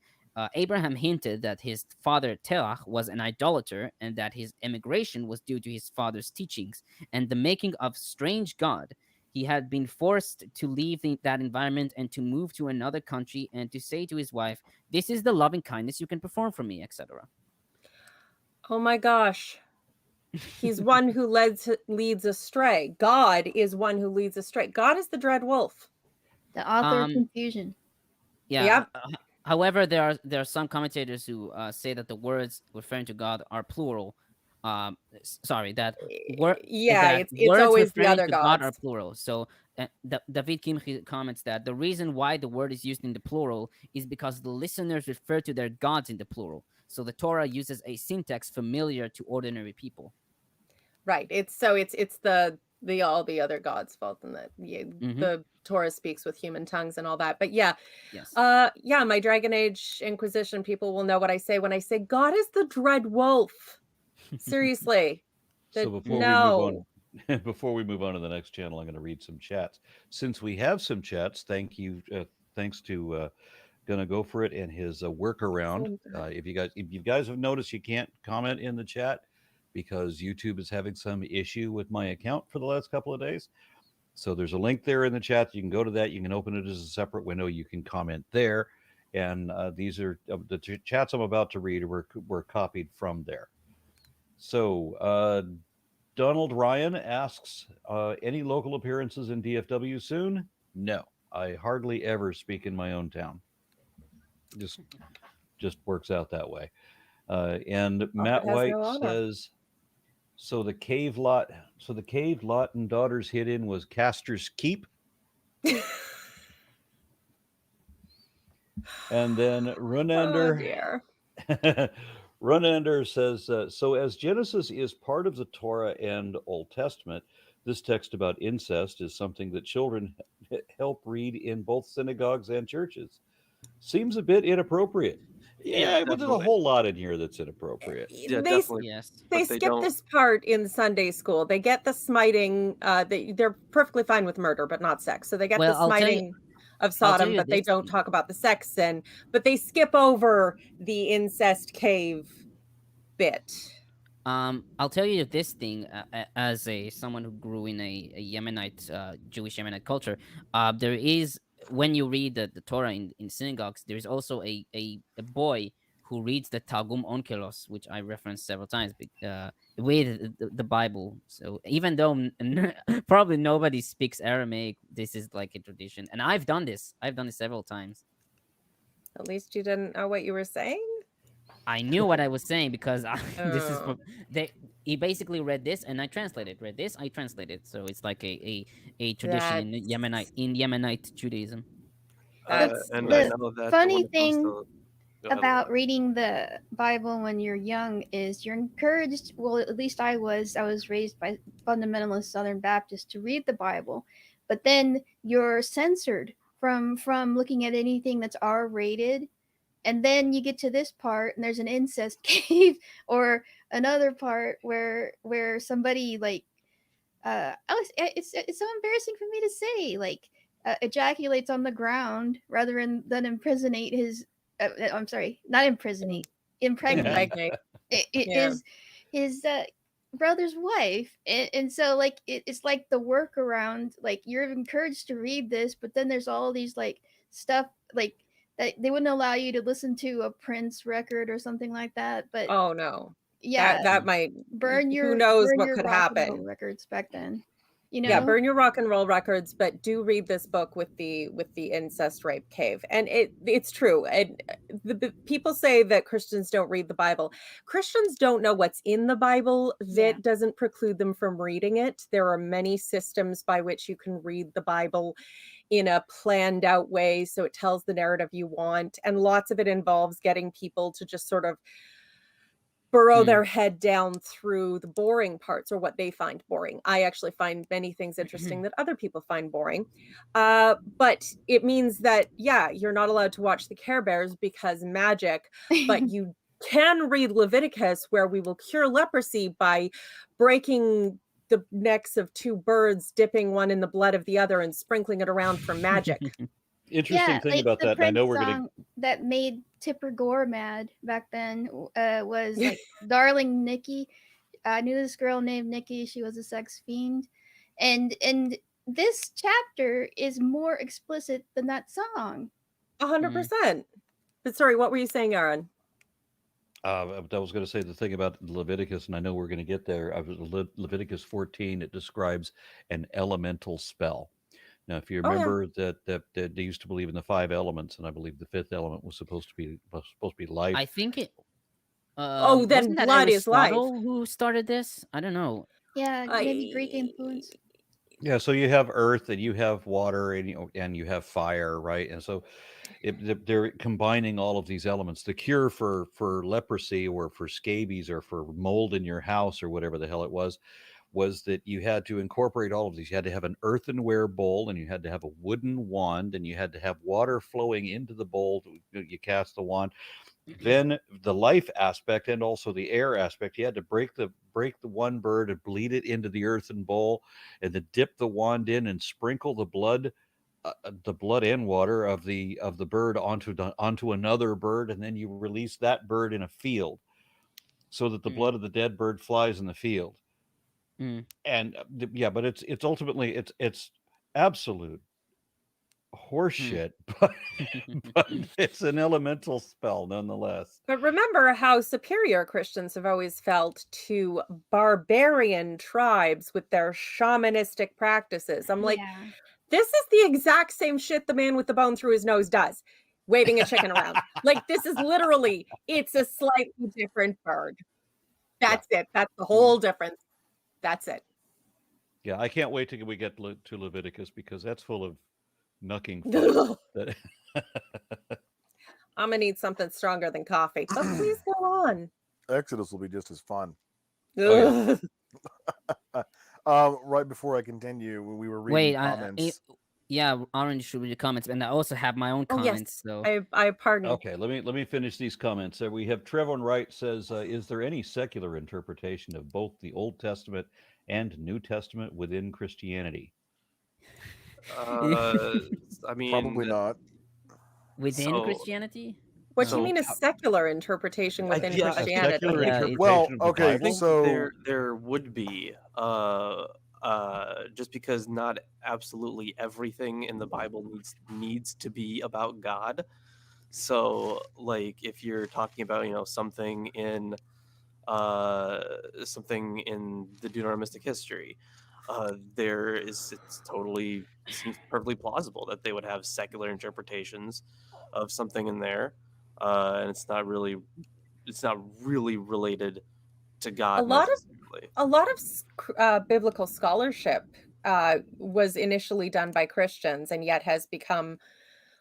Abraham hinted that his father Terach was an idolater and that his emigration was due to his father's teachings and the making of strange god. He had been forced to leave that environment and to move to another country and to say to his wife, "This is the loving kindness you can perform for me," etc. Oh my gosh. He's one who leads astray. God is one who leads astray. God is the dread wolf. The author of confusion. Yeah. However, there are some commentators who say that the words referring to God are plural. Sorry, that it's words always the referring other to gods. God are plural. So David Kimchi comments that the reason why the word is used in the plural is because the listeners refer to their gods in the plural. So the Torah uses a syntax familiar to ordinary people. Right. It's the all the other gods' fault, and that the Torah speaks with human tongues and all that. But yes. My Dragon Age Inquisition people will know what I say when I say God is the dread wolf. Seriously. So before we move on to the next channel, I'm going to read some chats. Since we have some chats, thanks to Gonna Go For It and his workaround. If you guys have noticed, you can't comment in the chat because YouTube is having some issue with my account for the last couple of days. So there's a link there in the chat. You can go to that. You can open it as a separate window. You can comment there. And these are the chats I'm about to read were copied from there. So Donald Ryan asks, any local appearances in DFW soon? No, I hardly ever speak in my own town. Just works out that way. And Matt White says, so the cave lot and daughters hid in was Castor's Keep. And then Runander. Runander says, so as Genesis is part of the Torah and Old Testament, this text about incest is something that children help read in both synagogues and churches. Seems a bit inappropriate. Yeah, but there's a definitely. whole lot in here that's inappropriate. Yeah, They definitely. Yes. they But they skip don't. this part in Sunday school. They get the smiting. They're perfectly fine with murder, but not sex. So they get Well, the I'll tell you. smiting of I'll tell Sodom, you but they this. don't talk about the sex sin. But they skip over the incest cave bit. I'll tell you this thing as someone who grew in a Yemenite, Jewish Yemenite culture. There is, when you read the Torah in synagogues, there is also a boy who reads the Targum Onkelos, which I referenced several times, with the Bible. So even though probably nobody speaks Aramaic, this is like a tradition, and I've done this. I've done it several times. At least you didn't know what you were saying. I knew what I was saying because this is Oh. from he basically read this and I translated. Read this, I translated. So it's like a tradition in Yemenite Judaism. That's And I the know that funny when it comes thing to, go ahead, about Laura. reading the Bible when you're young is you're encouraged. Well, at least I was. I was raised by fundamentalist Southern Baptists to read the Bible, but then you're censored from looking at anything that's R-rated. And then you get to this part, and there's an incest cave, or another part where somebody like, it's so embarrassing for me to say, like, ejaculates on the ground rather than impersonate his. I'm sorry, not impersonate, impregnate. Impregnate. It Yeah. is his brother's wife, and so like it's like the workaround. Like you're encouraged to read this, but then there's all these like stuff like that they wouldn't allow you to listen to a Prince record or something like that. But Oh no. yeah, That might. burn Who knows what your could rock and roll happen? records back then. You know? Yeah, burn your rock and roll records, but do read this book with the incest rape cave. And it's true. And the people say that Christians don't read the Bible. Christians don't know what's in the Bible. That doesn't preclude them from reading it. There are many systems by which you can read the Bible in a planned out way, so it tells the narrative you want, and lots of it involves getting people to just sort of burrow their head down through the boring parts, or what they find boring. I actually find many things interesting that other people find boring. But it means that, yeah, you're not allowed to watch the Care Bears because magic, but you can read Leviticus, where we will cure leprosy by breaking the necks of two birds, dipping one in the blood of the other and sprinkling it around for magic. Interesting thing like about the that, and I know Prince we're going song that made Tipper Gore mad back then was like "Darling Nikki." I knew this girl named Nikki. She was a sex fiend, and this chapter is more explicit than that song. 100%. But sorry, what were you saying, Aaron? I was going to say the thing about Leviticus, and I know we're going to get there. Leviticus 14, it describes an elemental spell. Now, if you remember that they used to believe in the 5 elements, and I believe the 5th element was supposed to be life. I think it. Then wasn't that blood is life. Aristotle who started this? I don't know. Yeah, maybe Greek influence. Yeah, so you have earth and you have water and you have fire, right? And so they're combining all of these elements. The cure for leprosy or for scabies or for mold in your house or whatever the hell it was that you had to incorporate all of these. You had to have an earthenware bowl, and you had to have a wooden wand, and you had to have water flowing into the bowl. You cast the wand. Then the life aspect and also the air aspect, you had to break the one bird and bleed it into the earthen bowl, and then dip the wand in and sprinkle the blood and water of the bird onto another bird, and then you release that bird in a field so that the blood of the dead bird flies in the field. And yeah, but it's ultimately it's absolute horseshit, but it's an elemental spell nonetheless. But remember how superior Christians have always felt to barbarian tribes with their shamanistic practices. I'm like, this is the exact same shit the man with the bone through his nose does, waving a chicken around. Like, this is literally, it's a slightly different bird. That's it. That's the whole difference. That's it. Yeah, I can't wait till we get to Leviticus, because that's full of knucking fun. I'm gonna need something stronger than coffee. But please go on. Exodus will be just as fun. Right before I continue, when we were reading comments. Yeah, Orange should read the comments, and I also have my own Oh comments. yes, So I pardon. Okay, let me finish these comments. We have Trevor Wright says, "Is there any secular interpretation of both the Old Testament and New Testament within Christianity?" I mean, Probably not. within so Christianity. What do you so mean a secular interpretation within yeah, A Christianity? secular Yeah, interpretation Well, of the okay, I Bible? think so there would be just because not absolutely everything in the Bible needs to be about God. So like if you're talking about, you know, something in the Deuteronomistic history, it's totally seems perfectly plausible that they would have secular interpretations of something in there, and it's not really related to A God lot of necessarily. biblical scholarship was initially done by Christians and yet has become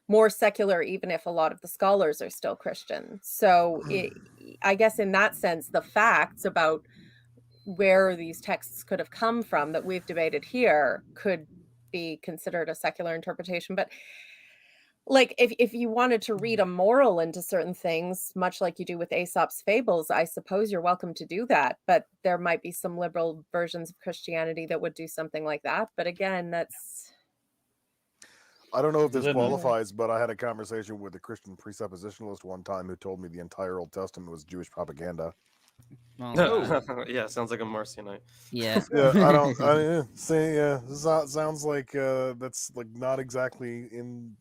more secular, even if a lot of the scholars are still Christian. So I guess in that sense, the facts about where these texts could have come from that we've debated here could be considered a secular interpretation. But like if you wanted to read a moral into certain things, much like you do with Aesop's fables, I suppose you're welcome to do that. But there might be some liberal versions of Christianity that would do something like that. But again, that's I don't know if this Then- qualifies, but I had a conversation with a Christian presuppositionalist one time who told me the entire Old Testament was Jewish propaganda. Well, Yeah, sounds like a Marcionite. yeah. Yeah, I don't. Sounds like that's like not exactly in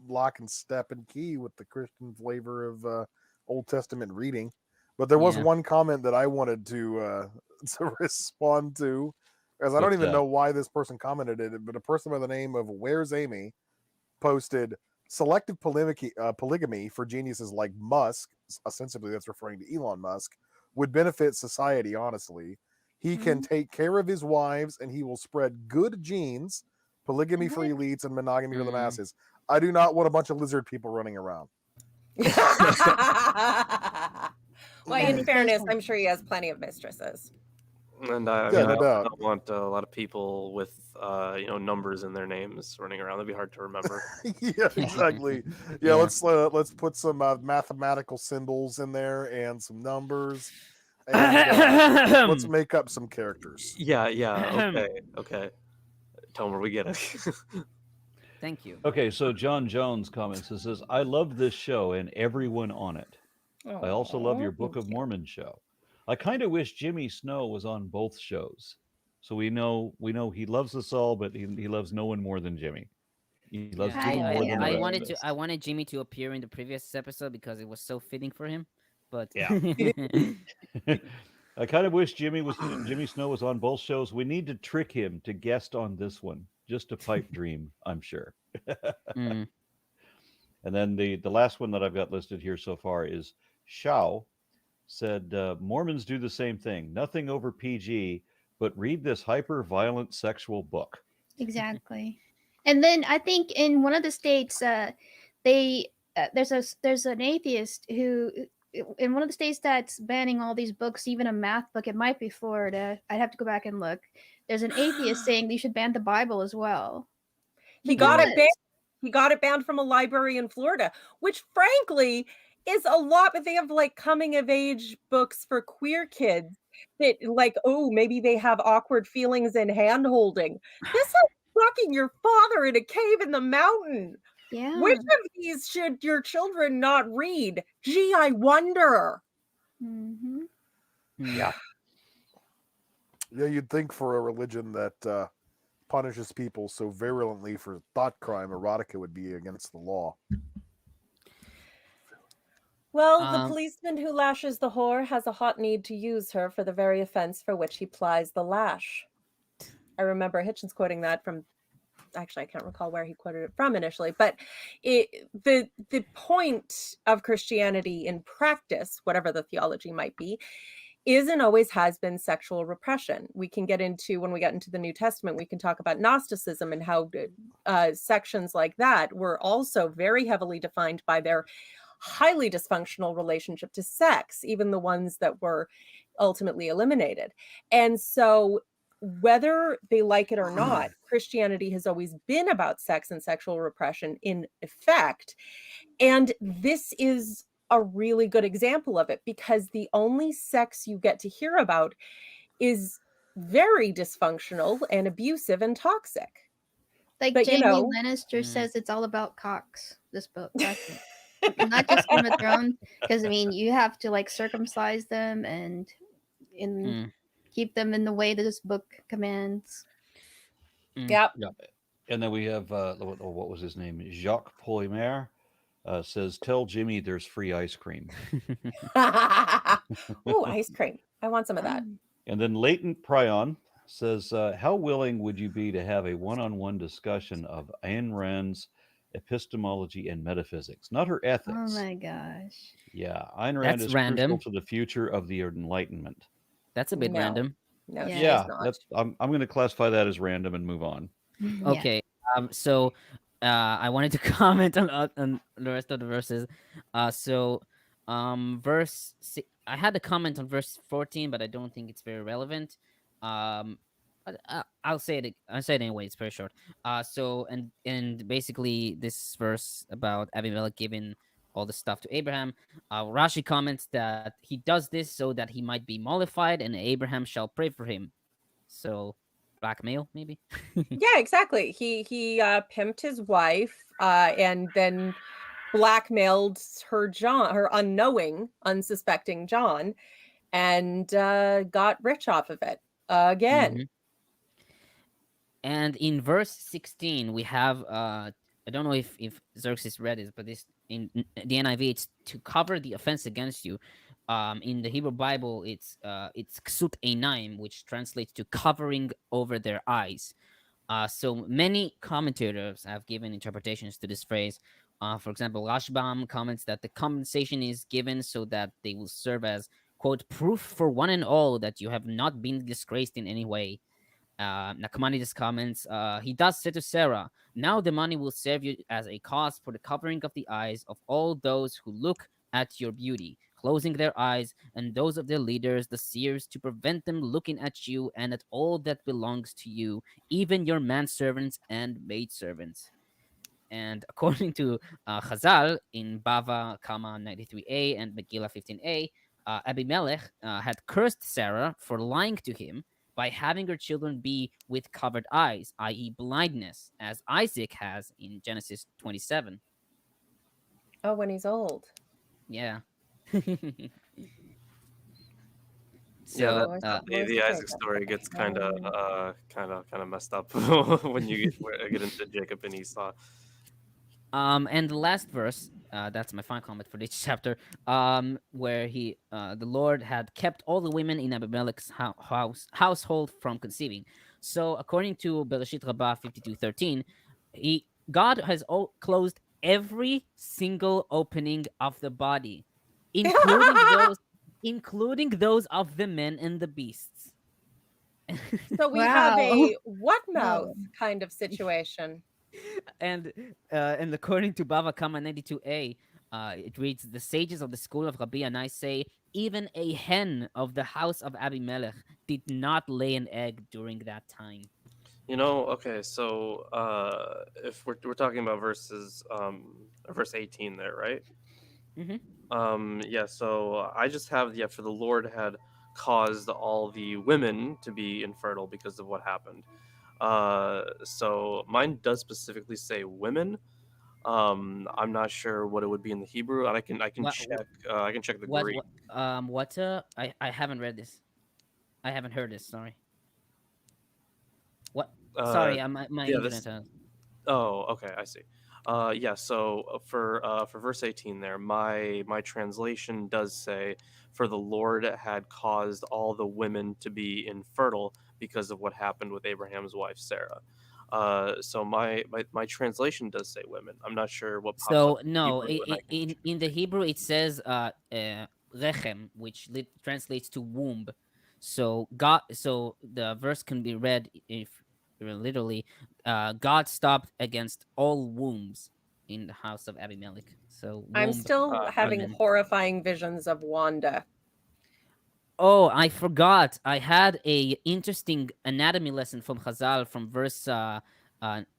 lock and step and key with the Christian flavor of Old Testament reading. But there was Yeah. one comment that I wanted to to respond to, because I don't What's even that? know why this person commented it, but a person by the name of Where's Amy posted selective polygamy for geniuses like Musk, ostensibly that's referring to Elon Musk, would benefit society, honestly. He can take care of his wives and he will spread good genes, polygamy for elites and monogamy for the masses. I do not want a bunch of lizard people running around. well, in fairness, I'm sure he has plenty of mistresses. And I Yeah, mean, no I doubt. don't want a lot of people with numbers in their names running around. That'd be hard to remember. Yeah, exactly. Yeah, let's put some mathematical symbols in there and some numbers, and let's make up some characters. Yeah, okay. Tomer, we get it. Thank you. Okay, so John Jones comments and says, "I love this show and everyone on it. I also love your Book of Mormon show. I kind of wish Jimmy Snow was on both shows. So we know he loves us all, but he loves no one more than Jimmy. He loves Yeah, Jimmy more than the I rest wanted of us." I wanted Jimmy to appear in the previous episode because it was so fitting for him. But Yeah. I kind of wish Jimmy Snow was on both shows. We need to trick him to guest on this one. Just a pipe dream, I'm sure. Mm. And then the last one that I've got listed here so far is Shao said, Mormons do the same thing. Nothing over PG, but read this hyper-violent sexual book. Exactly. And then I think in one of the states, there's an atheist who in one of the states that's banning all these books, even a math book. It might be Florida. I'd have to go back and look. There's an atheist saying they should ban the Bible as well. He got it banned. He got it banned from a library in Florida, which frankly is a lot. But they have like coming of age books for queer kids that like, oh, maybe they have awkward feelings and hand holding. This is fucking your father in a cave in the mountain. Yeah. Which of these should your children not read? Gee, I wonder. Mm-hmm. Yeah. Yeah, you'd think for a religion that punishes people so virulently for thought crime, erotica would be against the law. Well, the policeman who lashes the whore has a hot need to use her for the very offense for which he plies the lash. I remember Hitchens quoting that from, actually, I can't recall where he quoted it from initially, but the point of Christianity in practice, whatever the theology might be, is and always has been sexual repression. We can get into, when we get into the New Testament, we can talk about Gnosticism and how sections like that were also very heavily defined by their highly dysfunctional relationship to sex, even the ones that were ultimately eliminated. And so whether they like it or not, Christianity has always been about sex and sexual repression in effect. And this is a really good example of it, because the only sex you get to hear about is very dysfunctional and abusive and toxic. Like But, you Jamie know, Lannister says, it's all about cocks. This book, that's it. Not just Game of Thrones, because I mean, you have to like circumcise them and keep them in the way that this book commands. Yep. Yeah. And then we have what was his name? Jacques Polymer says, "Tell Jimmy there's free ice cream." Ooh, ice cream. I want some of that. And then Latent Prion says, "How willing would you be to have a one-on-one discussion of Ayn Rand's epistemology and metaphysics, not her ethics?" Oh my gosh. Yeah, Ayn Rand That's is random. crucial to the future of the Enlightenment. That's a bit No. random. No, Yeah. she's Yeah, not. that's I'm going to classify that as random and move on. Yeah. Okay. So I wanted to comment on the rest of the verses. I had a comment on verse 14, but I don't think it's very relevant. But I'll say it. I'll say it anyway. It's very short. And basically this verse about Abimelech giving all the stuff to Abraham. Rashi comments that he does this so that he might be mollified, and Abraham shall pray for him. So blackmail, maybe. Yeah, exactly. He pimped his wife and then blackmailed her unknowing, unsuspecting John, and got rich off of it again. Mhm. And in verse 16, we have I don't know if Xerxes read this, but this in the NIV, it's to cover the offense against you. In the Hebrew Bible, it's ksut einaim, which translates to covering over their eyes. So many commentators have given interpretations to this phrase. For example, Rashbam comments that the compensation is given so that they will serve as, quote, proof for one and all that you have not been disgraced in any way. Nachmanides comments, he does say to Sarah, now the money will serve you as a cause for the covering of the eyes of all those who look at your beauty, closing their eyes, and those of their leaders, the seers, to prevent them looking at you and at all that belongs to you, even your manservants and maidservants. And according to Chazal in Bava, Kama 93a and Megillah 15a, Abimelech had cursed Sarah for lying to him by having her children be with covered eyes, i.e., blindness, as Isaac has in Genesis 27. Oh, when he's old. Yeah. Yeah, So, the Isaac story gets kind of messed up when you get into Jacob and Esau. and the last verse, that's my final comment for this chapter, where the Lord had kept all the women in Abimelech's household from conceiving. So according to Bereshit Rabbah 52:13, God has closed every single opening of the body, including those of the men and the beasts. So we have Wow. a what mouth Whoa. kind of situation. And according to Bava Kama 92a, it reads, the sages of the school of Rabbi Anai say, even a hen of the house of Abimelech did not lay an egg during that time. Okay, so if we're talking about verse 18 there, right? Mm-hmm. Yeah, so I just have, for the Lord had caused all the women to be infertile because of what happened. So mine does specifically say women. I'm not sure what it would be in the Hebrew, and I can check. I can check the Greek. I haven't read this. I haven't heard this. Sorry. What? Sorry, my internet. Oh, okay, I see. Yeah. So for verse 18 there, my translation does say, "For the Lord had caused all the women to be infertile because of what happened with Abraham's wife Sarah." So my translation does say women. I'm not sure what pops So up no, Hebrew, and I can in the Hebrew it says rechem, which translates to womb. So the verse can be read if literally, God stopped against all wombs in the house of Abimelech. So I'm womb, still having women. horrifying visions of Wanda. Oh, I forgot. I had a interesting anatomy lesson from Chazal from verse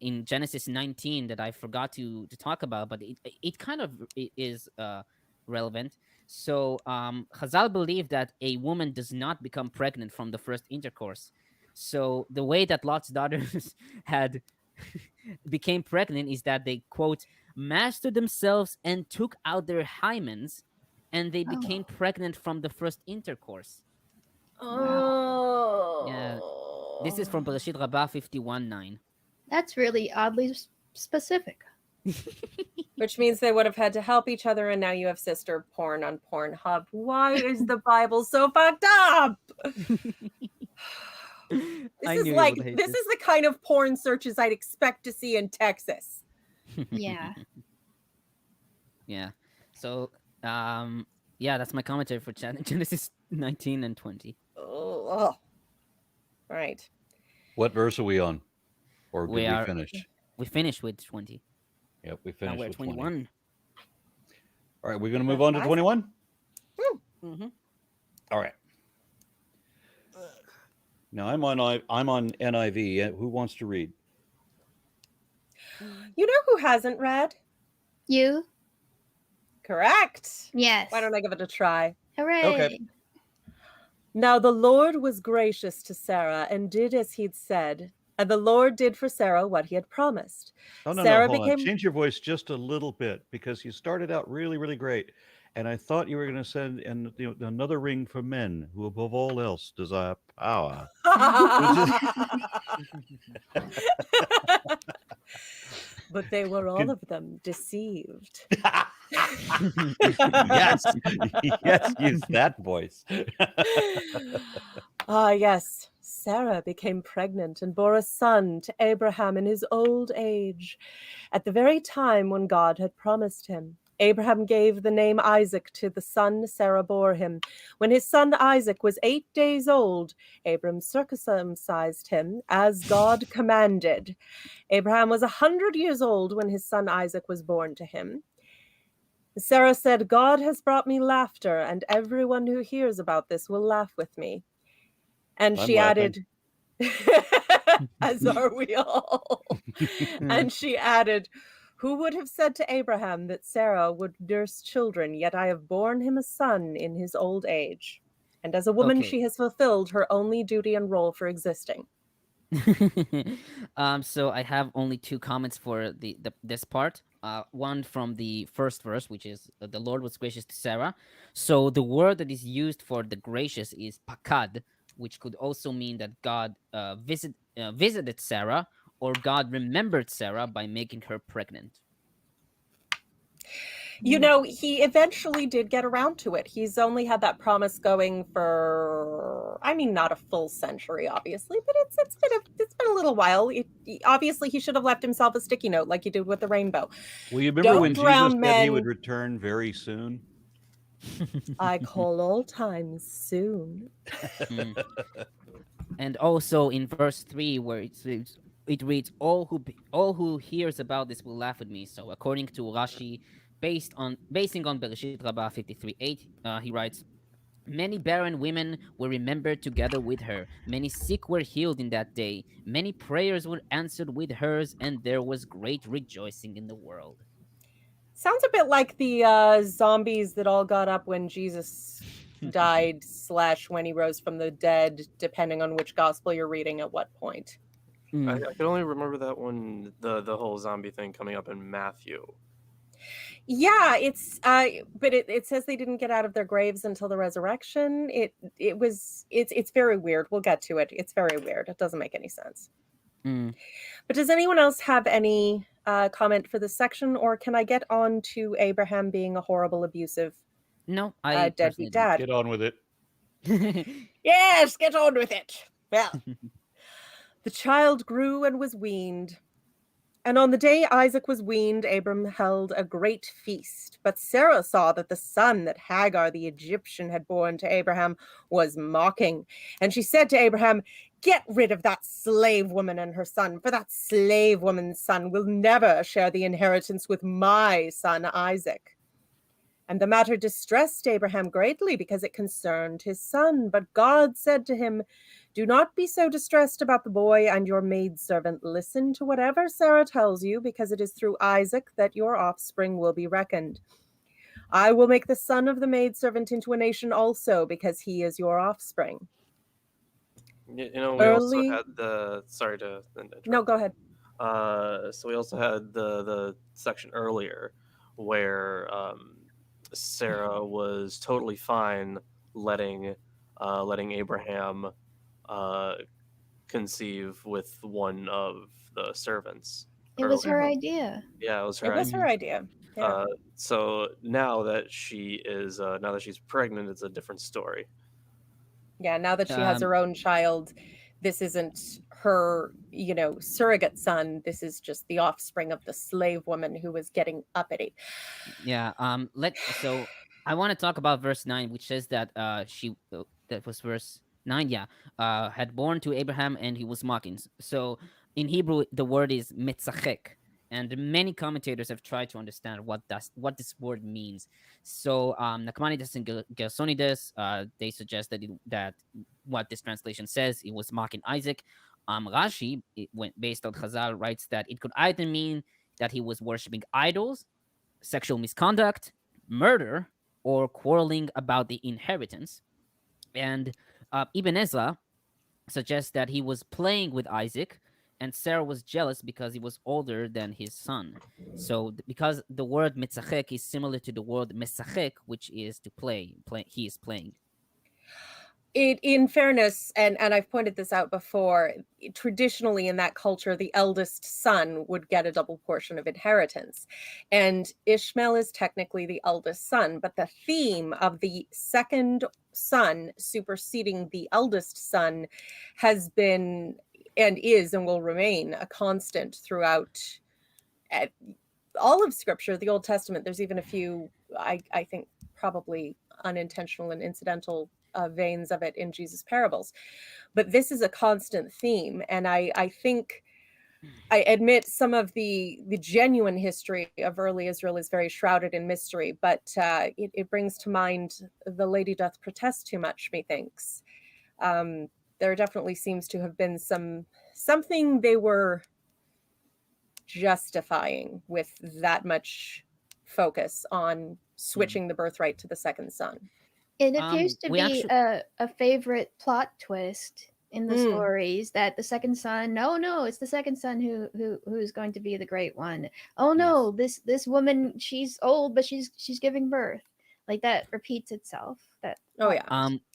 in Genesis 19 that I forgot to talk about, but it kind of is relevant. So Chazal believed that a woman does not become pregnant from the first intercourse. So the way that Lot's daughters had became pregnant is that they, quote, mastered themselves and took out their hymens, and they became pregnant from the first intercourse. Oh. Yeah, this is from Bereshit Rabbah 51:9. That's really oddly specific. Which means they would have had to help each other, and now you have sister porn on Pornhub. Why is the Bible so fucked up? This is the kind of porn searches I'd expect to see in Texas. Yeah. Yeah. So, yeah, that's my commentary for Genesis 19 and 20. Oh. Right. What verse are we on? Or did we We finish? We finished with 20. Yep, we Now finished we're at with 21. All right, we're going to move on to 21? Mm-hmm. All right. Now I'm on NIV. Who wants to read? You know who hasn't read? You? Correct. Yes. Why don't I give it a try? Hooray. Okay. Now the Lord was gracious to Sarah and did as he'd said, and the Lord did for Sarah what he had promised. Oh, no, Sarah hold on. became- Change your voice just a little bit because you started out really, really great. And I thought you were going to send another ring for men who above all else desire power. But they were all of them deceived. Yes, use that voice. Yes. Sarah became pregnant and bore a son to Abraham in his old age, at the very time when God had promised him. Abraham gave the name Isaac to the son Sarah bore him. When his son Isaac was 8 days old, Abram circumcised him as God commanded. Abraham was 100 years old when his son Isaac was born to him. Sarah said, God has brought me laughter, and everyone who hears about this will laugh with me. And she added, as are we all. And she added, who would have said to Abraham that Sarah would nurse children, yet I have borne him a son in his old age. And as a woman, she has fulfilled her only duty and role for existing. So I have only 2 comments for this part. One from the first verse, which is the Lord was gracious to Sarah. So the word that is used for the gracious is pakad, which could also mean that God visited Sarah, or God remembered Sarah by making her pregnant. You know, he eventually did get around to it. He's only had that promise going for, I mean, not a full century, obviously, but it's been a little while. Obviously, he should have left himself a sticky note like he did with the rainbow. Well, you remember when Jesus said he would return very soon? I call all times soon. And also in verse 3, where it reads, all who hears about this will laugh at me. So according to Rashi, basing on Bereshit Rabbah 53:8, he writes, many barren women were remembered together with her. Many sick were healed in that day. Many prayers were answered with hers, and there was great rejoicing in the world. Sounds a bit like the zombies that all got up when Jesus died / when he rose from the dead, depending on which gospel you're reading at what point. I can only remember that one, the whole zombie thing coming up in Matthew. Yeah, it's but it says they didn't get out of their graves until the resurrection. It's very weird. We'll get to it. It's very weird. It doesn't make any sense. But does anyone else have any comment for this section, or can I get on to Abraham being a horrible, abusive, deadbeat dad? Get on with it. Yes, get on with it. Well, the child grew and was weaned. And on the day Isaac was weaned, Abram held a great feast. But Sarah saw that the son that Hagar the Egyptian had borne to Abraham was mocking. And she said to Abraham, get rid of that slave woman and her son, for that slave woman's son will never share the inheritance with my son Isaac. And the matter distressed Abraham greatly because it concerned his son. But God said to him, do not be so distressed about the boy and your maidservant. Listen to whatever Sarah tells you, because it is through Isaac that your offspring will be reckoned. I will make the son of the maidservant into a nation also, because he is your offspring. You know, we also Early. had the. Sorry to interrupt. No, go ahead. So we also had the section earlier where Sarah was totally fine letting Abraham conceive with one of the servants. It was her earlier. idea. Yeah, it was It her was idea. her idea. Yeah. So now that she's pregnant, it's a different story. Yeah, now that she has her own child, this isn't her, surrogate son. This is just the offspring of the slave woman who was getting uppity. Yeah. So I want to talk about verse 9, which says that that was verse 9. Yeah. Had born to Abraham, and he was mocking. So in Hebrew, the word is mitzachek, and many commentators have tried to understand what this word means. So Nachmanides and Gersonides, they suggest that what this translation says, it was mocking Isaac. Rashi, based on Chazal, writes that it could either mean that he was worshiping idols, sexual misconduct, murder, or quarreling about the inheritance. And Ibn Ezra suggests that he was playing with Isaac, and Sarah was jealous because he was older than his son. So, because the word mitzachek is similar to the word mesachek, which is to play. He is playing. In fairness, and I've pointed this out before, traditionally in that culture, the eldest son would get a double portion of inheritance. And Ishmael is technically the eldest son, but the theme of the second son superseding the eldest son has been and is and will remain a constant throughout all of Scripture, the Old Testament. There's even a few, I think, probably unintentional and incidental veins of it in Jesus' parables. But this is a constant theme. And I think, I admit, some of the genuine history of early Israel is very shrouded in mystery, but it brings to mind the lady doth protest too much, methinks. There definitely seems to have been something they were justifying with that much focus on switching the birthright to the second son. It appears to be a favorite plot twist in the stories that the second son, no, it's the second son who's going to be the great one. Oh no, Yes. this woman, she's old, but she's giving birth. Like, that repeats itself.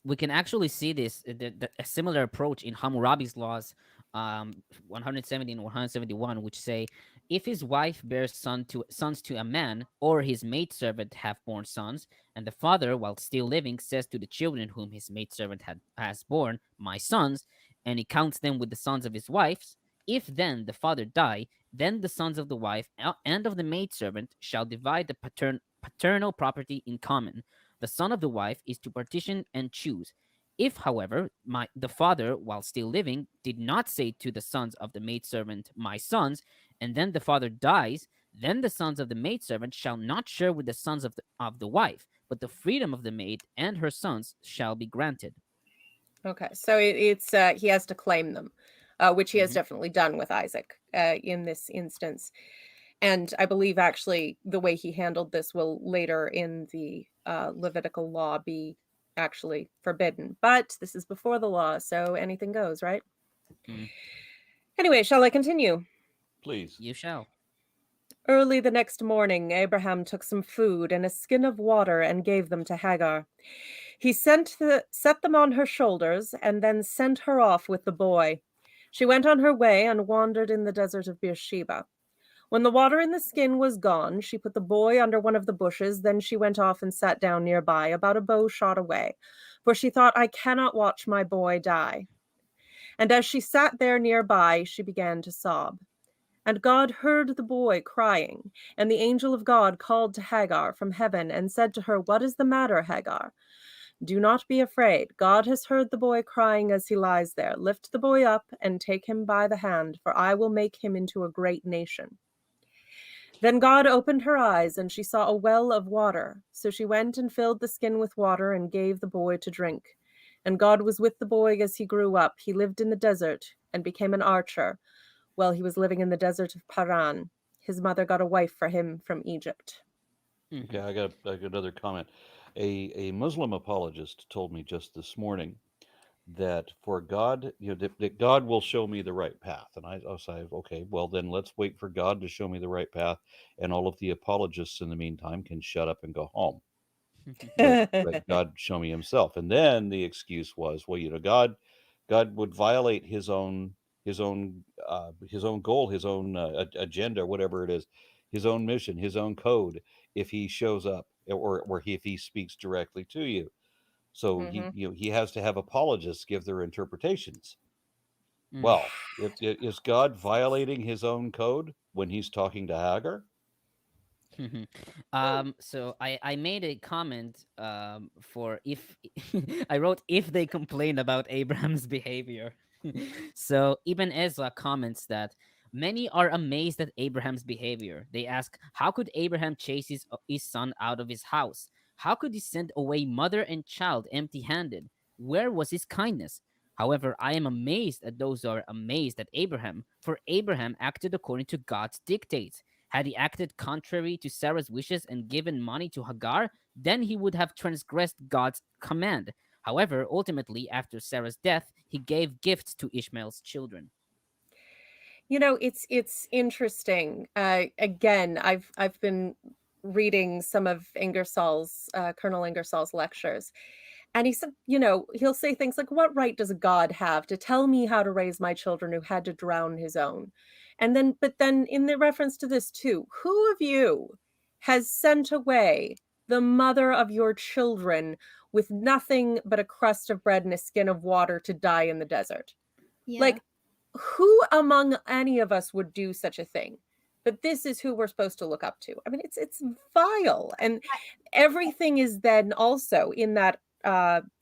We can actually see this a similar approach in Hammurabi's laws, 170 and 171, which say, if his wife bears sons to a man, or his maidservant have born sons, and the father, while still living, says to the children whom his maidservant has born, my sons, and he counts them with the sons of his wives, if then the father die, then the sons of the wife and of the maidservant shall divide the paternal property in common. The son of the wife is to partition and choose. If, however, the father, while still living, did not say to the sons of the maidservant, my sons, and then the father dies, then the sons of the maidservant shall not share with the sons of the wife, but the freedom of the maid and her sons shall be granted. Okay, so it's he has to claim them, which he has definitely done with Isaac in this instance. And I believe actually the way he handled this will later in the Levitical law be actually forbidden. But this is before the law, so anything goes, right? Anyway, shall I continue? Please. You shall. Early the next morning, Abraham took some food and a skin of water and gave them to Hagar. He set them on her shoulders and then sent her off with the boy. She went on her way and wandered in the desert of Beersheba. When the water in the skin was gone, she put the boy under one of the bushes. Then she went off and sat down nearby, about a bow shot away, for she thought, I cannot watch my boy die. And as she sat there nearby, she began to sob. And God heard the boy crying, and the angel of God called to Hagar from heaven and said to her, what is the matter, Hagar? Do not be afraid. God has heard the boy crying as he lies there. Lift the boy up and take him by the hand, for I will make him into a great nation. Then God opened her eyes, and she saw a well of water. So she went and filled the skin with water and gave the boy to drink. And God was with the boy as he grew up. He lived in the desert and became an archer while he was living in the desert of Paran. His mother got a wife for him from Egypt. Okay, I got another comment. A Muslim apologist told me just this morning that for God, that God will show me the right path. And I'll say, okay, well, then let's wait for God to show me the right path. And all of the apologists in the meantime can shut up and go home. Let God show me himself. And then the excuse was, well, God would violate his own goal, his own agenda, whatever it is, his own mission, his own code, if he shows up or if he speaks directly to you. So he has to have apologists give their interpretations. Well, is God violating his own code when he's talking to Hagar? So I made a comment for if I wrote if they complain about Abraham's behavior. So Ibn Ezra comments that many are amazed at Abraham's behavior. They ask, how could Abraham chase his son out of his house? How could he send away mother and child empty-handed? Where was his kindness? However, I am amazed at those who are amazed at Abraham, for Abraham acted according to God's dictates. Had he acted contrary to Sarah's wishes and given money to Hagar, then he would have transgressed God's command. However, ultimately, after Sarah's death, he gave gifts to Ishmael's children. It's interesting. Again, I've been reading some of Colonel Ingersoll's lectures. And he said, he'll say things like, what right does God have to tell me how to raise my children who had to drown his own? But then in the reference to this too, who of you has sent away the mother of your children with nothing but a crust of bread and a skin of water to die in the desert? Yeah. Like, who among any of us would do such a thing? But this is who we're supposed to look up to. I mean, it's vile. And everything is then also in that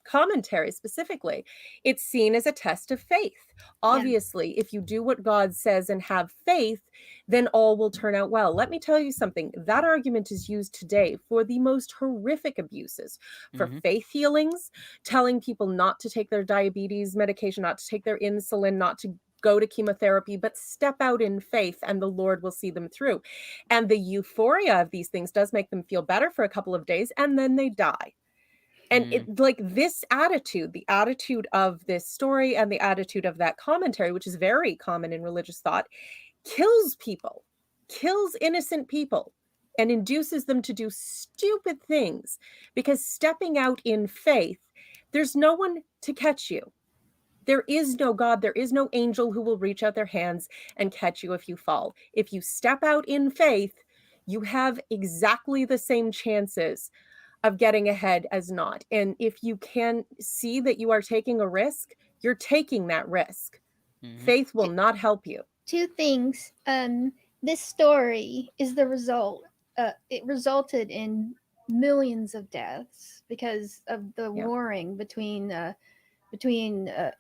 commentary specifically, it's seen as a test of faith. Obviously, if you do what God says and have faith, then all will turn out well. Let me tell you something. That argument is used today for the most horrific abuses, for faith healings, telling people not to take their diabetes medication, not to take their insulin, not to go to chemotherapy, but step out in faith and the Lord will see them through. And the euphoria of these things does make them feel better for a couple of days, and then they die. And this attitude, the attitude of this story and the attitude of that commentary, which is very common in religious thought, kills people, kills innocent people, and induces them to do stupid things. Because stepping out in faith, there's no one to catch you. There is no God, there is no angel who will reach out their hands and catch you if you fall. If you step out in faith, you have exactly the same chances of getting ahead as not. And if you can see that you are taking a risk, you're taking that risk. Faith will not help you. Two things. This story is the result. It resulted in millions of deaths because of the warring between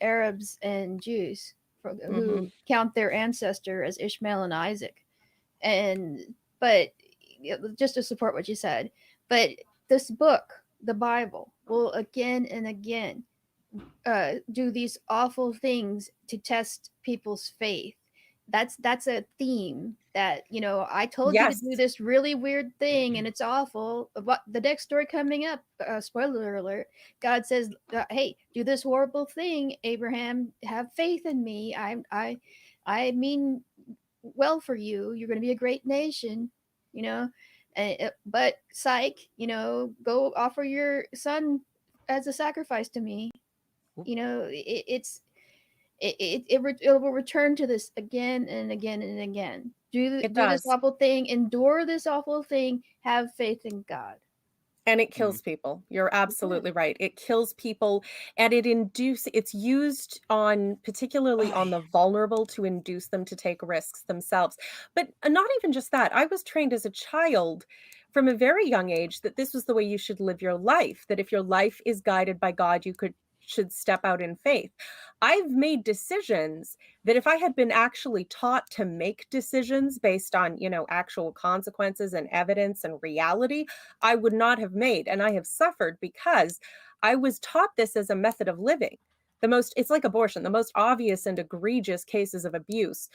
Arabs and Jews who count their ancestor as Ishmael and Isaac. But just to support what you said, but this book, the Bible, will again and again do these awful things to test people's faith. That's a theme that, I told you to do this really weird thing and it's awful. But the next story coming up, spoiler alert, God says, hey, do this horrible thing, Abraham, have faith in me. I mean well for you. You're going to be a great nation, but psych, go offer your son as a sacrifice to me. It will return to this again and again and again. Do this awful thing, endure this awful thing, have faith in God. And it kills people. You're absolutely right. It kills people, and it's used particularly on the vulnerable to induce them to take risks themselves. But not even just that. I was trained as a child from a very young age that this was the way you should live your life, that if your life is guided by God, you should step out in faith. I've made decisions that if I had been actually taught to make decisions based on, actual consequences and evidence and reality, I would not have made. And I have suffered because I was taught this as a method of living. It's like abortion. The most obvious and egregious cases of abuse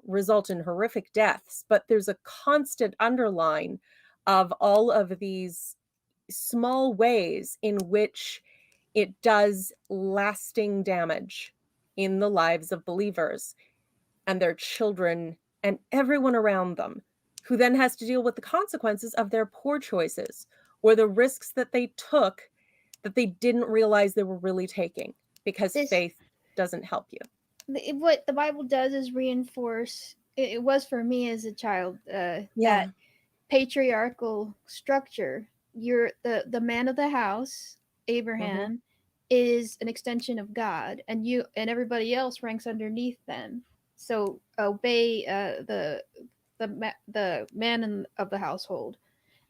result in horrific deaths, but there's a constant underline of all of these small ways in which it does lasting damage in the lives of believers and their children and everyone around them, who then has to deal with the consequences of their poor choices or the risks that they took that they didn't realize they were really taking, because faith doesn't help you. What the Bible does is reinforce, it was for me as a child, that patriarchal structure. You're the man of the house, Abraham, is an extension of God, and you and everybody else ranks underneath them. So obey the man of the household,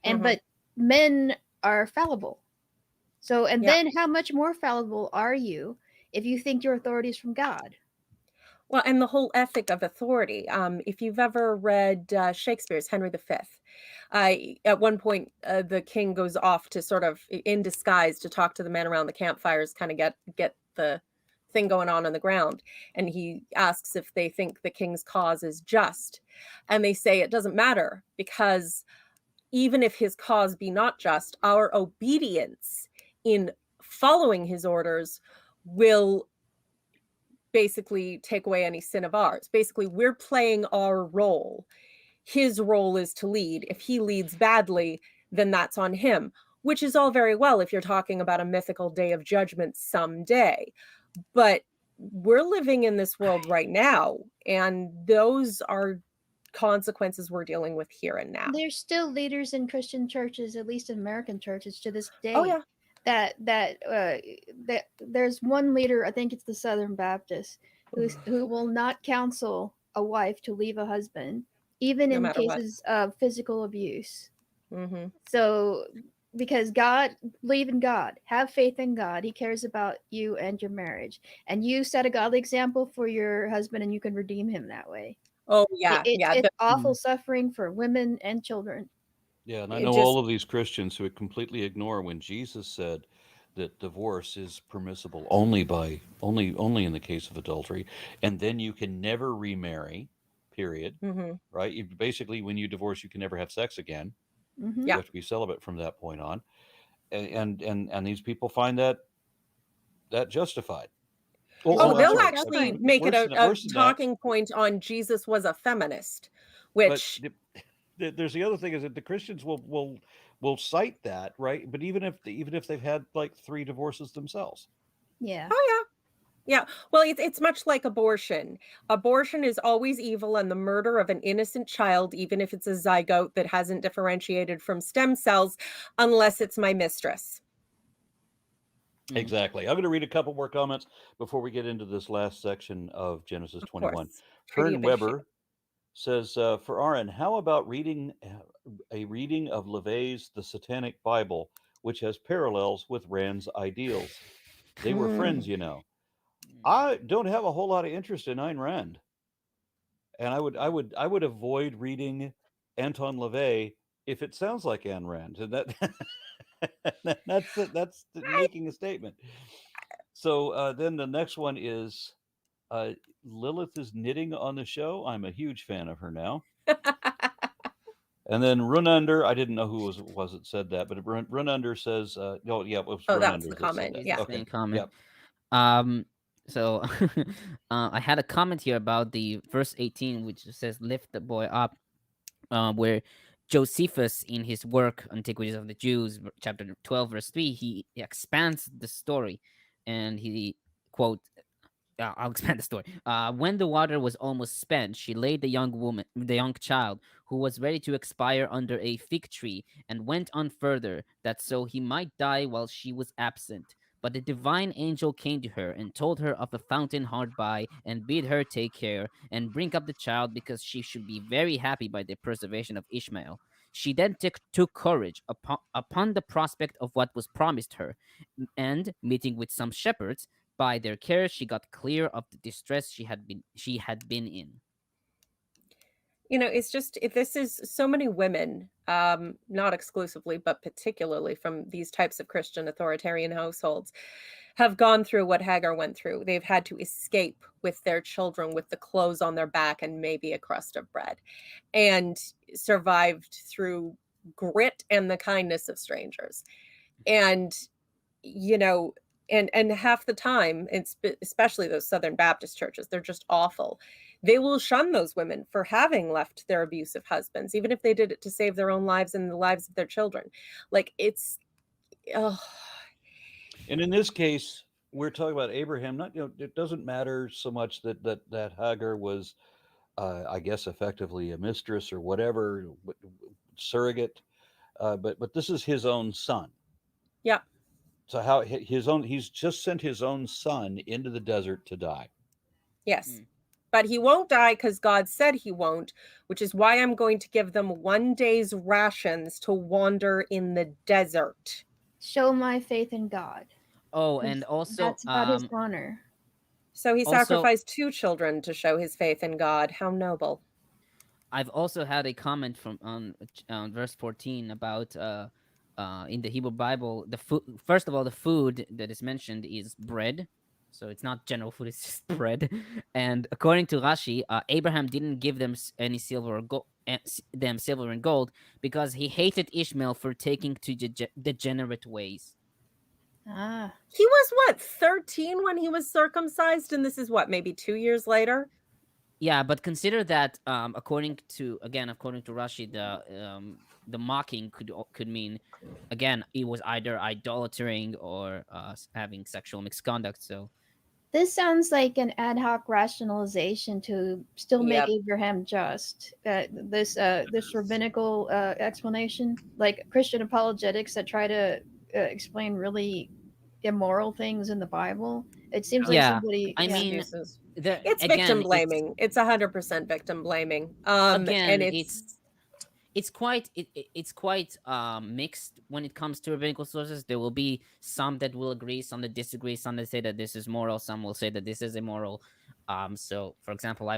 and but men are fallible. So then how much more fallible are you if you think your authority is from God? Well, and the whole ethic of authority. If you've ever read Shakespeare's Henry V, at one point, the king goes off to sort of in disguise to talk to the men around the campfires, kind of get the thing going on the ground. And he asks if they think the king's cause is just. And they say it doesn't matter, because even if his cause be not just, our obedience in following his orders will basically take away any sin of ours. Basically, we're playing our role. His role is to lead. If he leads badly, then that's on him, which is all very well if you're talking about a mythical day of judgment someday. But we're living in this world right now, and those are consequences we're dealing with here and now. There's still leaders in Christian churches, at least in American churches to this day. Oh, yeah. That there's one leader, I think it's the Southern Baptist, who will not counsel a wife to leave a husband, even in cases of physical abuse. So, because God, believe in God, have faith in God. He cares about you and your marriage, and you set a godly example for your husband, and you can redeem him that way. Oh yeah, it's awful suffering for women and children. Yeah, and I know all of these Christians who completely ignore when Jesus said that divorce is permissible only in the case of adultery, and then you can never remarry, period. Right? You basically, when you divorce, you can never have sex again. You have to be celibate from that point on, and these people find that justified. They'll actually make it a talking point on Jesus was a feminist, which. There's the other thing is that the Christians will cite that, right? But even if they've had like 3 divorces themselves. Yeah. Oh yeah. Well, it's much like abortion. Abortion is always evil, and the murder of an innocent child, even if it's a zygote that hasn't differentiated from stem cells, unless it's my mistress. Exactly. I'm going to read a couple more comments before we get into this last section of Genesis 21. Fern Weber says, for Aaron, how about a reading of LaVey's The Satanic Bible, which has parallels with Rand's ideals? They were friends, you know. I don't have a whole lot of interest in Ayn Rand, and I would avoid reading Anton LaVey if it sounds like Ayn Rand. And that's making a statement. So then the next one is. Lilith is knitting on the show. I'm a huge fan of her now. And then Run Under, I didn't know who was it said that, but Run Under says, it was Run that's Under the comment. that. Yeah, okay. Comment. Yep. So I had a comment here about the verse 18, which says, "Lift the boy up," where Josephus, in his work Antiquities of the Jews, chapter 12, verse 3, he expands the story, and he quote. I'll expand the story. When the water was almost spent, she laid the young child, who was ready to expire, under a fig tree, and went on further, that so he might die while she was absent. But the divine angel came to her and told her of a fountain hard by, and bid her take care and bring up the child, because she should be very happy by the preservation of Ishmael. She then took courage upon the prospect of what was promised her, and meeting with some shepherds, by their care she got clear of the distress she had been in. It's just this is so many women, not exclusively, but particularly from these types of Christian authoritarian households, have gone through what Hagar went through. They've had to escape with their children, with the clothes on their back and maybe a crust of bread, and survived through grit and the kindness of strangers. And and half the time, especially those Southern Baptist churches, they're just awful. They will shun those women for having left their abusive husbands, even if they did it to save their own lives and the lives of their children. Like, it's And in this case, we're talking about Abraham. Not, it doesn't matter so much that Hagar was, I guess, effectively a mistress or whatever, surrogate. But this is his own son. Yeah. So he's just sent his own son into the desert to die. Yes. But he won't die because God said he won't, which is why I'm going to give them 1 day's rations to wander in the desert. Show my faith in God. Oh, and also that's about his honor. So he Also- sacrificed 2 children to show his faith in God. How noble. I've also had a comment from on verse 14 about in the Hebrew Bible, the food. First of all, the food that is mentioned is bread, so it's not general food; it's just bread. And according to Rashi, Abraham didn't give them any silver or silver and gold because he hated Ishmael for taking to degenerate ways. Ah, He was what, 13 when he was circumcised, and this is what, maybe 2 years later? Yeah, but consider that according to Rashi, the mocking could mean, again, it was either idolatering or having sexual misconduct. So this sounds like an ad hoc rationalization to still make Yep. Abraham just. This rabbinical explanation, like Christian apologetics that try to explain really immoral things in the Bible. It seems like Yeah, somebody. I mean, Excuses. the, It's again, victim blaming. It's 100% victim blaming. Again, And it's quite mixed when it comes to rabbinical sources. There will be some that will agree, some that disagree, some that say that this is moral, some will say that this is immoral. So for example,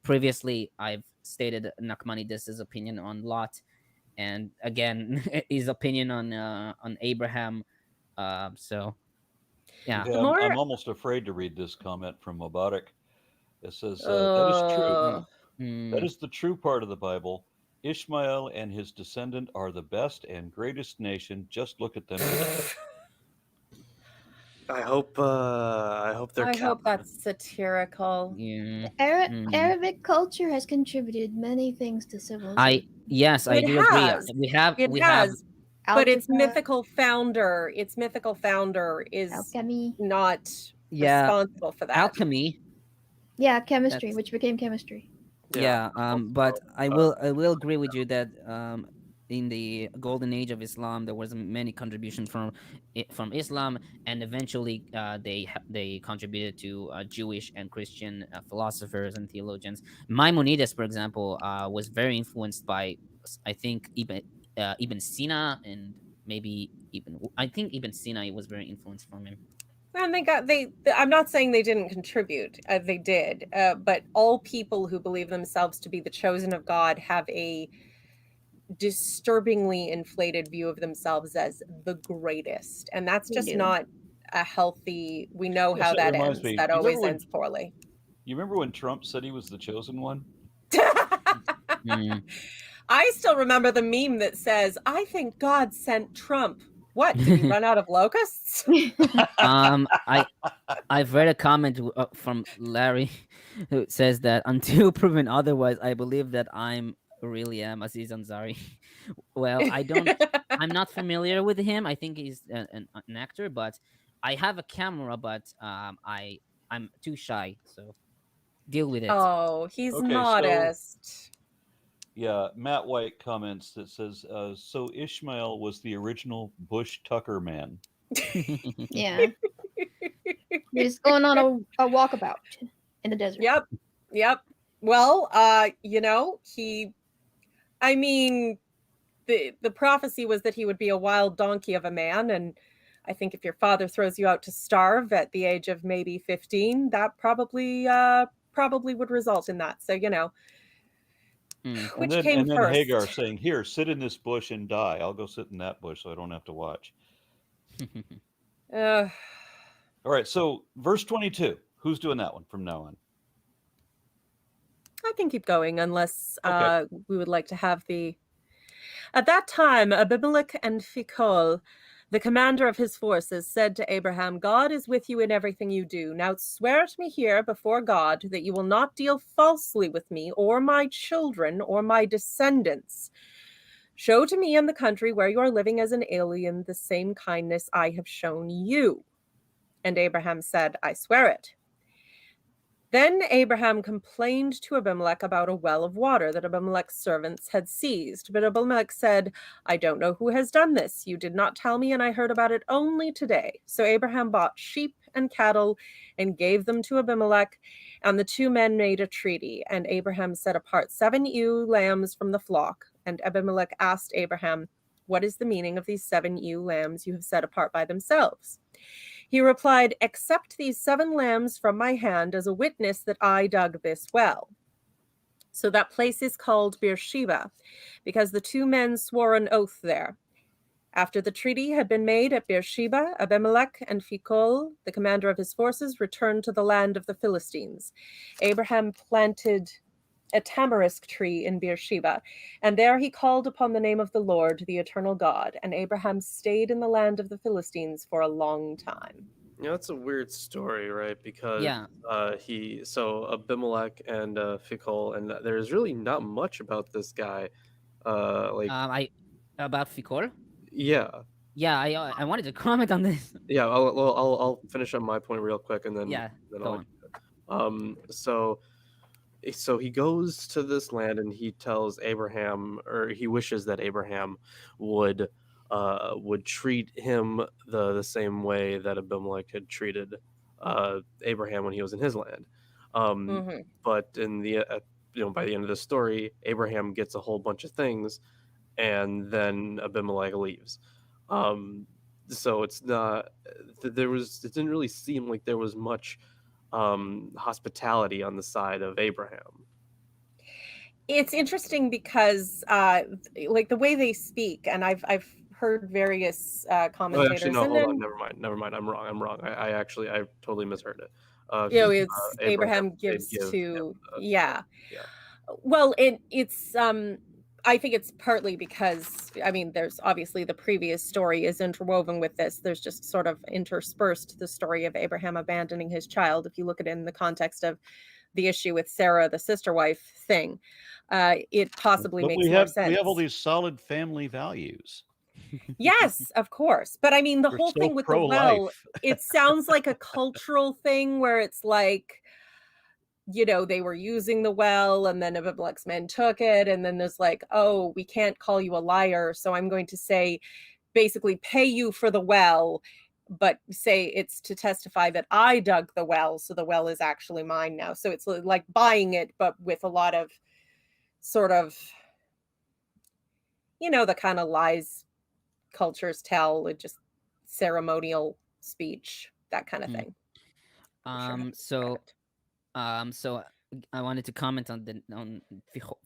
previously I've stated Nachmanides' opinion on Lot, and again his opinion on Abraham. So yeah. Yeah, more- I'm almost afraid to read this comment from Mubarak. It says, that is true. That is the true part of the Bible. Ishmael and his descendant are the best and greatest nation. Just look at them today. I hope they're I hope counting. that's satirical. Yeah. Arabic culture has contributed many things to civilization. I It do agree. has. We have But its Algebra, mythical founder is alchemy. not Yeah. responsible for that. alchemy. Yeah, chemistry, That's- which became chemistry. Yeah, but I will agree with you that in the golden age of Islam there was many contributions from Islam, and eventually they contributed to Jewish and Christian philosophers and theologians. Maimonides, for example, was very influenced by, I think, Ibn Sina, and maybe Ibn Sina was very influenced from him. And I'm not saying they didn't contribute. They did. But all people who believe themselves to be the chosen of God have a disturbingly inflated view of themselves as the greatest. And that's just do. not a healthy, we know Yes, how it that reminds ends. me. That You always remember when- ends poorly. You remember when Trump said he was the chosen one? Mm. I still remember the meme that says, I think God sent Trump. What, did he run out of locusts? I've read a comment from Larry who says that until proven otherwise, I believe that I'm really am Aziz Ansari. Well, I'm not familiar with him. I think he's an actor, but I have a camera, but I'm too shy, so deal with it. Oh, he's Okay, so- modest. Yeah, Matt White comments that says, so Ishmael was the original Bush Tucker man. Yeah. He's going on a walkabout in the desert. Yep. Well, the prophecy was that he would be a wild donkey of a man, and I think if your father throws you out to starve at the age of maybe 15, that probably would result in that. So, which came and then first? Hagar saying, "Here, sit in this bush and die. I'll go sit in that bush so I don't have to watch." Uh, All right, so verse 22. Who's doing that one from now on? I can keep going unless Okay. we would like to have the... At that time, Abimelech and Phicol, the commander of his forces, said to Abraham, God is with you in everything you do. Now swear to me here before God that you will not deal falsely with me or my children or my descendants. Show to me in the country where you are living as an alien the same kindness I have shown you. And Abraham said, I swear it. Then Abraham complained to Abimelech about a well of water that Abimelech's servants had seized. But Abimelech said, I don't know who has done this. You did not tell me, and I heard about it only today. So Abraham bought sheep and cattle and gave them to Abimelech, and the two men made a treaty. And Abraham set apart 7 ewe lambs from the flock. And Abimelech asked Abraham, what is the meaning of these 7 ewe lambs you have set apart by themselves? He replied, accept these 7 lambs from my hand as a witness that I dug this well. So that place is called Beersheba, because the 2 men swore an oath there. After the treaty had been made at Beersheba, Abimelech and Phicol, the commander of his forces, returned to the land of the Philistines. Abraham planted a tamarisk tree in Beersheba, and there he called upon the name of the Lord, the eternal God, and Abraham stayed in the land of the Philistines for a long time. That's a weird story, right? Because Yeah. Abimelech and Phicol, and there's really not much about this guy. About Phicol? Yeah. Yeah, I wanted to comment on this. Yeah, I'll finish up my point real quick, and then go on. So he goes to this land and he tells Abraham, or he wishes that Abraham would treat him the same way that Abimelech had treated Abraham when he was in his land. But in the by the end of the story, Abraham gets a whole bunch of things, and then Abimelech leaves. So it's not it didn't really seem like there was much hospitality on the side of Abraham. It's interesting because like the way they speak, and I've heard various commentators. Actually, no, hold on, never mind. I'm wrong. I totally misheard it. It's Abraham gives to yeah. Well, it's I think it's partly because, I mean, there's obviously the previous story is interwoven with this. There's just sort of interspersed the story of Abraham abandoning his child. If you look at it in the context of the issue with Sarah, the sister wife thing, it possibly makes more sense. We have all these solid family values. Yes, of course. But I mean, the whole thing with the well, it sounds like a cultural thing where it's like, they were using the well, and then Abimelech's men took it, and then there's like, oh, we can't call you a liar, so I'm going to say, basically pay you for the well, but say it's to testify that I dug the well, so the well is actually mine now. So it's like buying it, but with a lot of sort of, the kind of lies cultures tell, just ceremonial speech, that kind of thing. So I wanted to comment on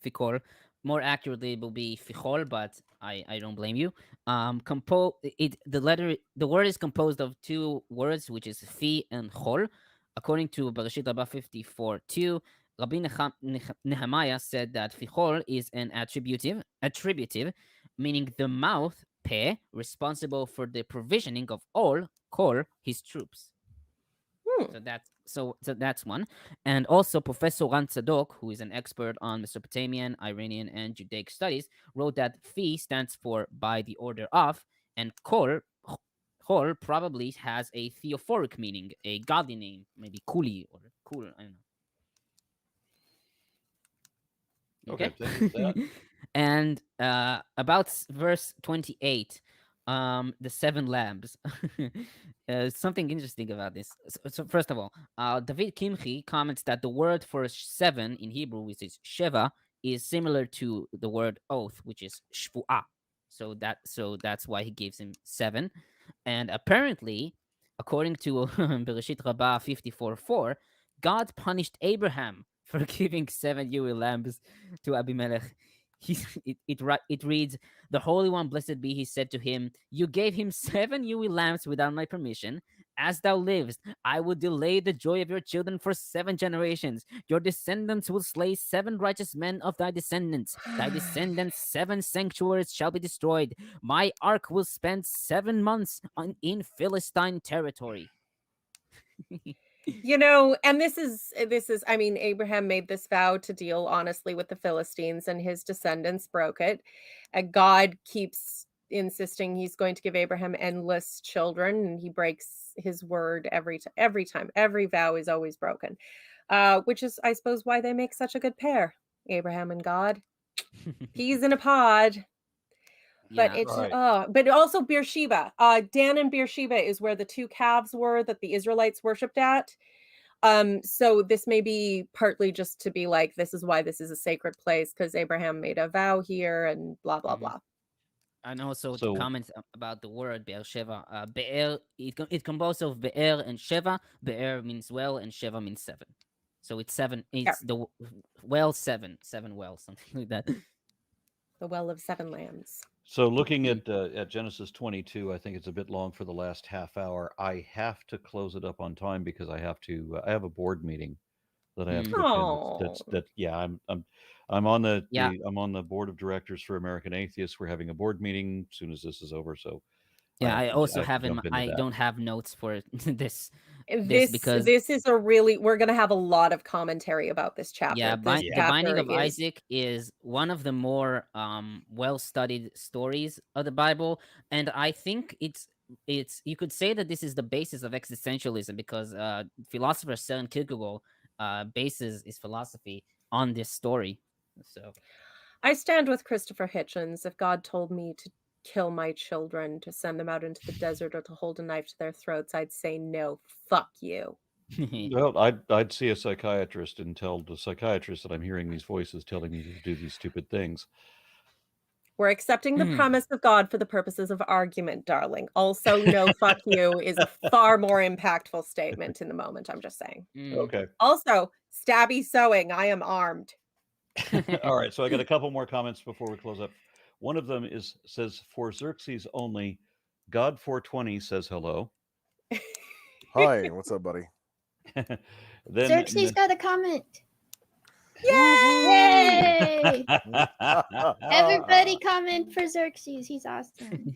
Phicol. More accurately, it will be Phicol, but I don't blame you. The word is composed of 2 words, which is Phi and Chol. According to Bereshit Rabbah 54:2, Rabbi Nehemiah said that Phicol is an attributive, meaning the mouth, Peh, responsible for the provisioning of all, Kol, his troops. So that's one. And also Professor Ran Tzadok, who is an expert on Mesopotamian, Iranian, and Judaic studies, wrote that Phi stands for by the order of, and Kol probably has a theophoric meaning, a godly name, maybe Kuli or Kul, I don't know. Okay. Thank you for that. And about verse 28, the 7 lambs. Something interesting about this. So first of all, David Kimchi comments that the word for 7 in Hebrew, which is sheva, is similar to the word oath, which is shvu'ah. So that's why he gives him 7. And apparently, according to Bereshit Rabbah 54:4, God punished Abraham for giving 7 ewe lambs to Abimelech. It reads, "The Holy One, blessed be he, said to him, you gave him 7 ewe lambs without my permission. As thou livest, I will delay the joy of your children for 7 generations. Your descendants will slay 7 righteous men of thy descendants. Thy descendants' 7 sanctuaries shall be destroyed. My ark will spend 7 months in Philistine territory." And this is, I mean, Abraham made this vow to deal honestly with the Philistines, and his descendants broke it. And God keeps insisting he's going to give Abraham endless children, and he breaks his word every time. Every vow is always broken, which is, I suppose, why they make such a good pair, Abraham and God. Peas in a pod. But Yeah. it's Right. but also Beersheba. Dan and Beersheba is where the 2 calves were that the Israelites worshipped at. So this may be partly just to be like, this is why this is a sacred place, because Abraham made a vow here and blah blah Mhm. blah. And also to So comment about the word Beersheba, Be'er, it composed of Be'er and Sheva. Be'er means well, and Sheva means 7. So it's 7. It's the well 7 wells, something like that. The well of 7 lambs. So looking at Genesis 22, I think it's a bit long for the last half hour. I have to close it up on time because I have a board meeting that I have to attend. Yeah, I'm on Yeah. I'm on the board of directors for American Atheists. We're having a board meeting as soon as this is over, so Yeah, I also have to have jump into I that. don't have notes for this This because is a really, we're going to have a lot of commentary about this chapter. yeah, This the chapter Binding of is Isaac is one of the more well-studied stories of the Bible, and I think it's you could say that this is the basis of existentialism, because philosopher Søren Kierkegaard bases his philosophy on this story. So I stand with Christopher Hitchens. If God told me to kill my children, to send them out into the desert, or to hold a knife to their throats, I'd say no, fuck you. Well, I'd see a psychiatrist and tell the psychiatrist that I'm hearing these voices telling me to do these stupid things. We're accepting the premise of God for the purposes of argument, darling. Also, no, fuck you is a far more impactful statement in the moment. I'm just saying. Okay. Also, stabby sewing. I am armed. All right. So I got a couple more comments before we close up. One of them says for Xerxes only, God 420 says hello. Hi, what's up, buddy? Then Xerxes got a comment. Yay! Yay! Everybody comment for Xerxes. He's awesome.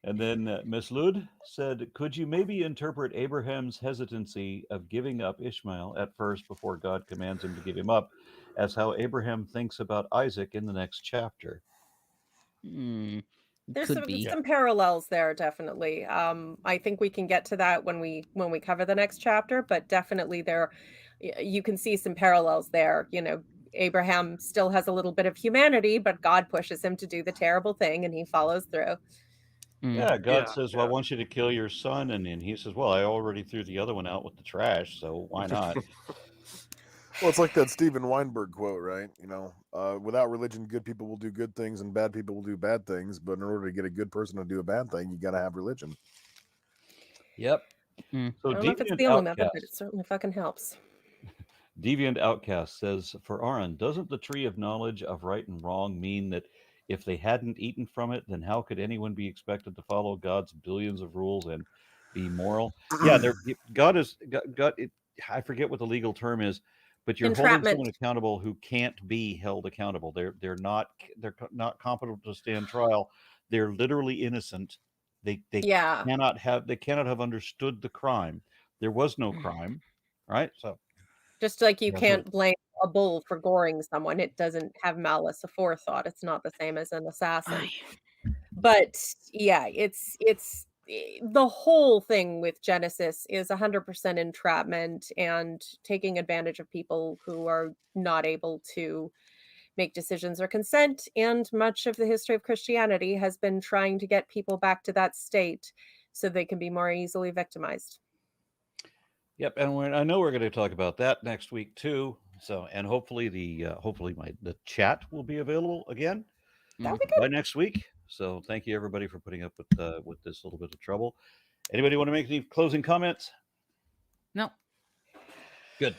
And then Miss Lud said, could you maybe interpret Abraham's hesitancy of giving up Ishmael at first before God commands him to give him up as how Abraham thinks about Isaac in the next chapter? There's Could be. some parallels there, definitely. I think we can get to that when we cover the next chapter, but definitely you can see some parallels there. Abraham still has a little bit of humanity, but God pushes him to do the terrible thing, and he follows through. Yeah, God Yeah, says, well, I want you to kill your son. And then he says, well, I already threw the other one out with the trash, so why not? Well, it's like that Steven Weinberg quote, right? Without religion, good people will do good things and bad people will do bad things. But in order to get a good person to do a bad thing, you got to have religion. Yep. So I don't know if it's Deviant the only method, but Outcast, it certainly fucking helps. Deviant Outcast says, for Aaron, doesn't the tree of knowledge of right and wrong mean that if they hadn't eaten from it, then how could anyone be expected to follow God's billions of rules and be moral? Yeah, God is God. I forget what the legal term is, but you're holding Entrapment. someone accountable who can't be held accountable. They're not competent to stand trial. They're literally innocent. They Yeah. cannot have understood the crime. There was no crime, right? So Just like you that's can't blame a bull for goring someone. It doesn't have malice aforethought. It's not the same as an assassin. But yeah, it's the whole thing with Genesis is 100% entrapment and taking advantage of people who are not able to make decisions or consent. And much of the history of Christianity has been trying to get people back to that state so they can be more easily victimized. Yep, and I know we're going to talk about that next week too. So, and hopefully the chat will be available again That would be good. by next week. So thank you everybody for putting up with this little bit of trouble. Anybody want to make any closing comments? No, Good.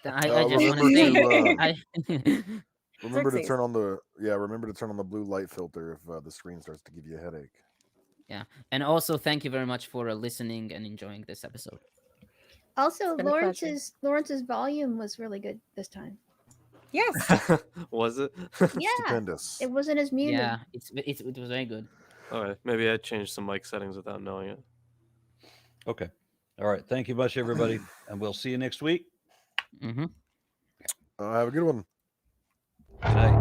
I just want to remember say, to, remember to Xerxes. turn on the blue light filter if the screen starts to give you a headache. yeah, and also thank you very much for listening and enjoying this episode. Also, It's been a pleasure. Lawrence's volume was really good this time. Yes. Was it? Yeah, Stupendous. it wasn't as muted. Yeah, it was very good. All right, maybe I changed some mic settings without knowing it. Okay. All right. Thank you much, everybody, and we'll see you next week. Mm-hmm. Have a good one. Good night.